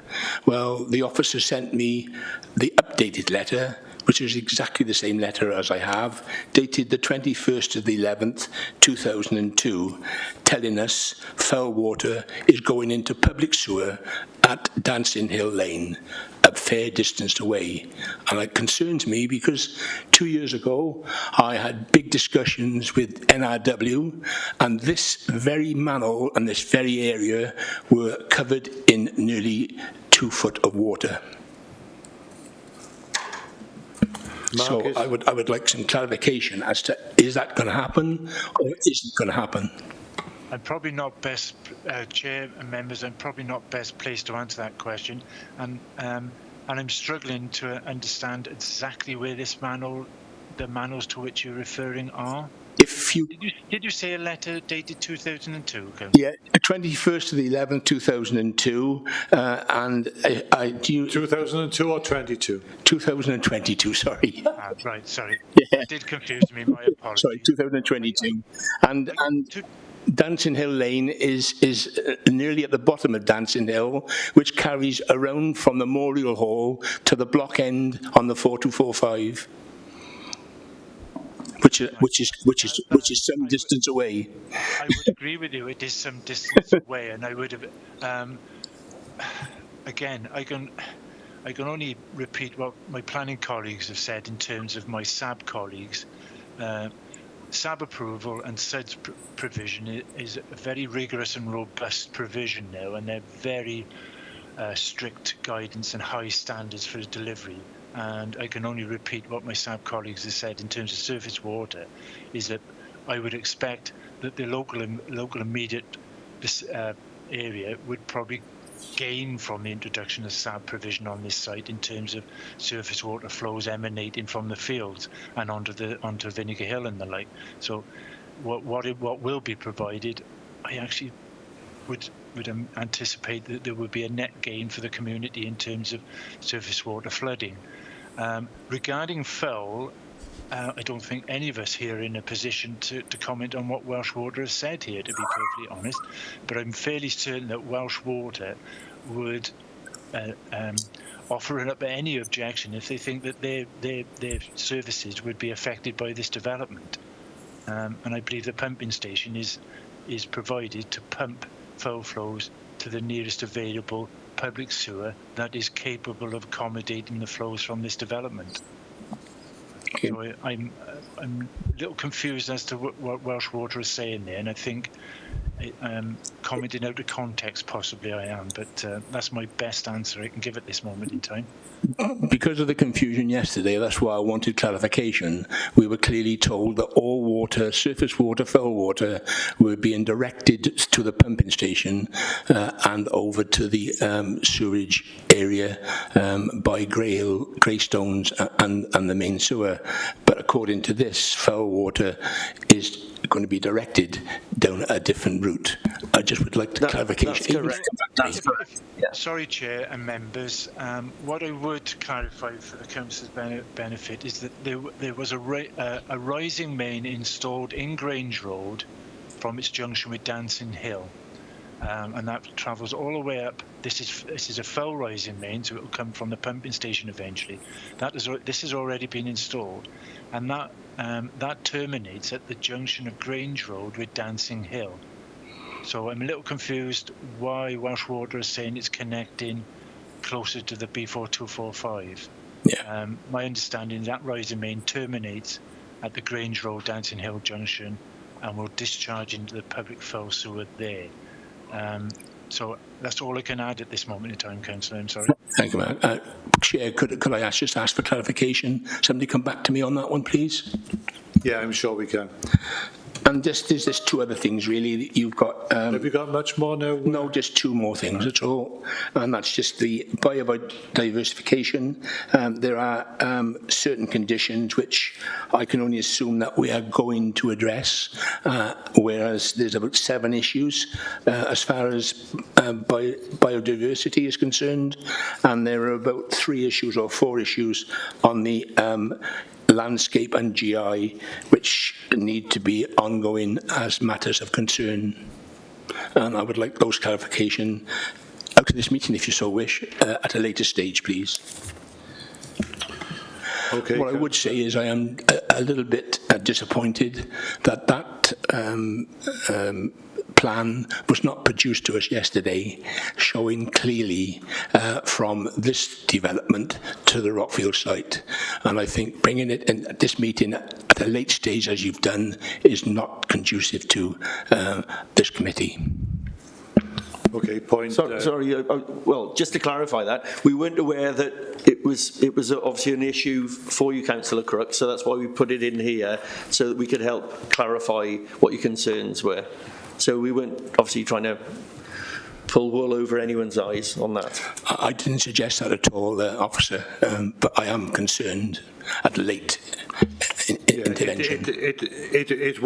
Well, the officer sent me the updated letter, which is exactly the same letter as I have, dated the 21st of the 11th, 2002, telling us foul water is going into public sewer at Dancing Hill Lane, a fair distance away. And it concerns me because 2 years ago, I had big discussions with NRW, and this very manhole and this very area were covered in nearly 2 foot of water. Marcus? So I would like some clarification as to, is that going to happen or isn't it going to happen? I'm probably not best, Chair and members, I'm probably not best placed to answer that question, and I'm struggling to understand exactly where this manhole, the manholes to which you're referring are. If you did you say a letter dated 2002? Yeah, 21st of the 11th, 2002, and do you 2002 or 22? 2022, sorry. Right, sorry. Yeah. It did confuse me. My apologies. Sorry, 2022, and Dancing Hill Lane is nearly at the bottom of Dancing Hill, which carries around from the Memorial Hall to the block end on the 4245. which is some distance away. I would agree with you. It is some distance away, and I would have. Again, I can only repeat what my planning colleagues have said in terms of my SAB colleagues. SAB approval and SUDS provision is a very rigorous and robust provision now, and they're very strict guidance and high standards for delivery. And I can only repeat what my SAB colleagues have said in terms of surface water, is that I would expect that the local immediate area would probably gain from the introduction of SAB provision on this site in terms of surface water flows emanating from the fields and onto Vinegar Hill and the like. So what will be provided, I actually would anticipate that there would be a net gain for the community in terms of surface water flooding. Regarding foul, I don't think any of us here are in a position to comment on what Welsh Water has said here, to be perfectly honest, but I'm fairly certain that Welsh Water would offer up any objection if they think that their services would be affected by this development. And I believe the pumping station is provided to pump foul flows to the nearest available public sewer that is capable of accommodating the flows from this development. So I'm a little confused as to what Welsh Water is saying there, and I think commenting out of context possibly I am, but that's my best answer I can give at this moment in time. Because of the confusion yesterday, that's why I wanted clarification. We were clearly told that all water, surface water, foul water, were being directed to the pumping station and over to the sewerage area by Greystones and the main sewer. But according to this, foul water is going to be directed down a different route. I just would like clarification. That's correct. Sorry, Chair and members. What I would clarify for the Council's benefit is that there was a rising main installed in Grange Road from its junction with Dancing Hill. And that travels all the way up. This is a foul rising main, so it will come from the pumping station eventually. This has already been installed, and that terminates at the junction of Grange Road with Dancing Hill. So I'm a little confused why Welsh Water is saying it's connecting closer to the B4245. Yeah. My understanding is that rising main terminates at the Grange Road Dancing Hill junction and will discharge into the public foul sewer there. So that's all I can add at this moment in time, Councillor. I'm sorry. Thank you, Mark. Chair, could I just ask for clarification? Somebody come back to me on that one, please. Yeah, I'm sure we can. And there's just two other things, really. You've got... Have you got much more now? No, just two more things, that's all. And that's just the biodiversification. There are certain conditions which I can only assume that we are going to address, whereas there's about 7 issues as far as biodiversity is concerned. And there are about 3 issues or 4 issues on the landscape and GI, which need to be ongoing as matters of concern. And I would like those clarification out of this meeting, if you so wish, at a later stage, please. Okay. What I would say is I am a little bit disappointed that plan was not produced to us yesterday, showing clearly from this development to the Rockfield site. And I think bringing it in at this meeting at a late stage, as you've done, is not conducive to this committee. Okay, point. Sorry. Well, just to clarify that, we weren't aware that it was obviously an issue for you, Councillor Crook. So that's why we put it in here, so that we could help clarify what your concerns were. So we weren't obviously trying to pull wool over anyone's eyes on that. I didn't suggest that at all, officer, but I am concerned at late intervention. It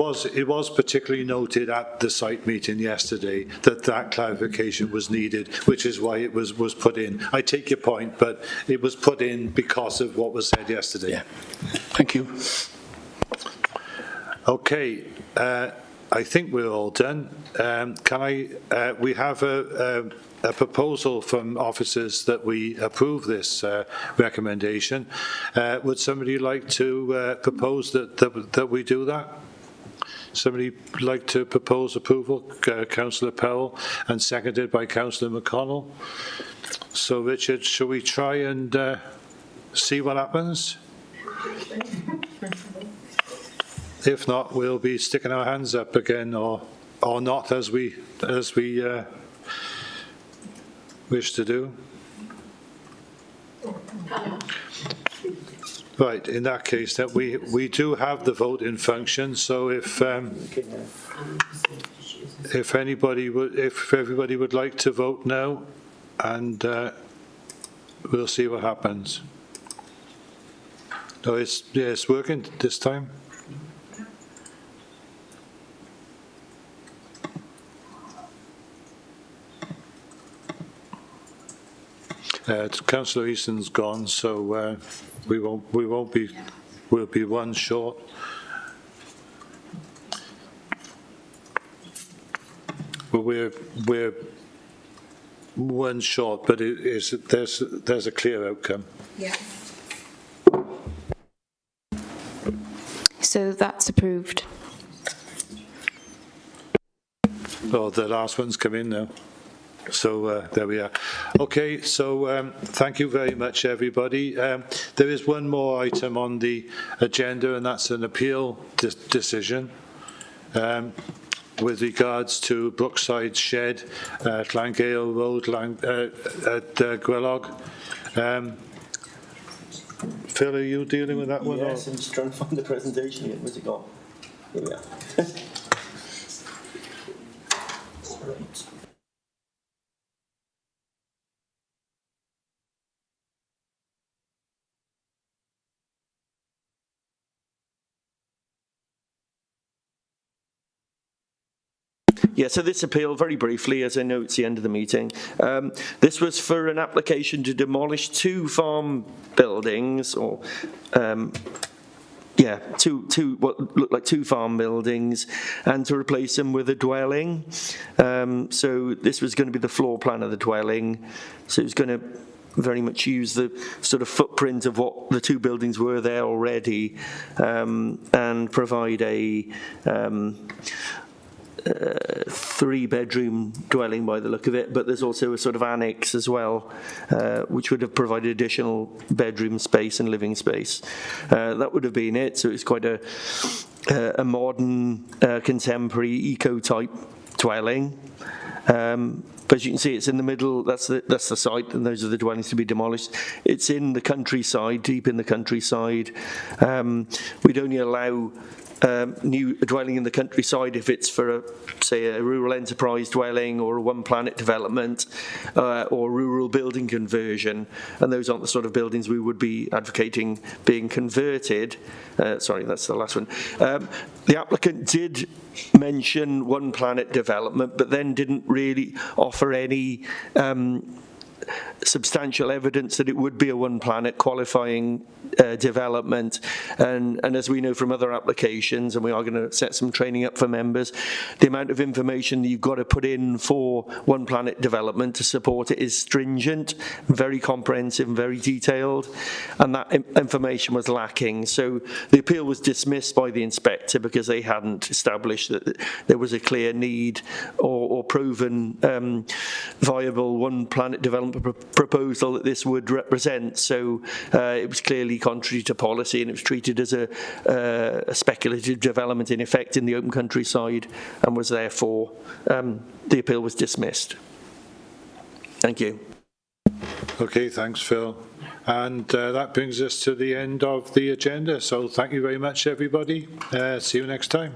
was particularly noted at the site meeting yesterday that clarification was needed, which is why it was put in. I take your point, but it was put in because of what was said yesterday. Yeah. Thank you. Okay. I think we're all done. We have a proposal from officers that we approve this recommendation. Would somebody like to propose that we do that? Somebody like to propose approval? Councillor Powell, and seconded by Councillor McConnell. So, Richard, shall we try and see what happens? If not, we'll be sticking our hands up again, or not, as we wish to do. Right. In that case, that we do have the voting function. So if everybody would like to vote now, and we'll see what happens. Oh, it's working this time. Councillor Easton's gone, so we'll be one short. Well, we're one short, but there's a clear outcome. Yeah. So that's approved. Oh, the last one's come in now. So there we are. Okay, so thank you very much, everybody. There is one more item on the agenda, and that's an appeal decision with regards to Brookside Shed at Langale Road at Gwelog. Phil, are you dealing with that one? Yes, I'm just trying to find the presentation again. Where's it gone? Here we are. Right. Yeah, so this appeal, very briefly, as I know it's the end of the meeting, this was for an application to demolish two farm buildings, or two what looked like two farm buildings, and to replace them with a dwelling. So this was going to be the floor plan of the dwelling. So it was going to very much use the sort of footprint of what the two buildings were there already, and provide a three-bedroom dwelling by the look of it, but there's also a sort of annex as well, which would have provided additional bedroom space and living space. That would have been it. So it's quite a modern, contemporary, eco-type dwelling. But as you can see, it's in the middle. That's the site, and those are the dwellings to be demolished. It's in the countryside, deep in the countryside. We'd only allow new dwelling in the countryside if it's for, say, a rural enterprise dwelling or a One Planet development, or rural building conversion, and those aren't the sort of buildings we would be advocating being converted. Sorry, that's the last one. The applicant did mention One Planet development, but then didn't really offer any substantial evidence that it would be a One Planet qualifying development, and as we know from other applications, and we are going to set some training up for members, the amount of information that you've got to put in for One Planet development to support it is stringent, very comprehensive and very detailed, and that information was lacking. So the appeal was dismissed by the inspector because they hadn't established that there was a clear need or proven viable One Planet development proposal that this would represent. So it was clearly contrary to policy, and it was treated as a speculative development in effect in the open countryside, and was therefore the appeal was dismissed. Thank you. Okay, thanks, Phil. And that brings us to the end of the agenda. So thank you very much, everybody. See you next time.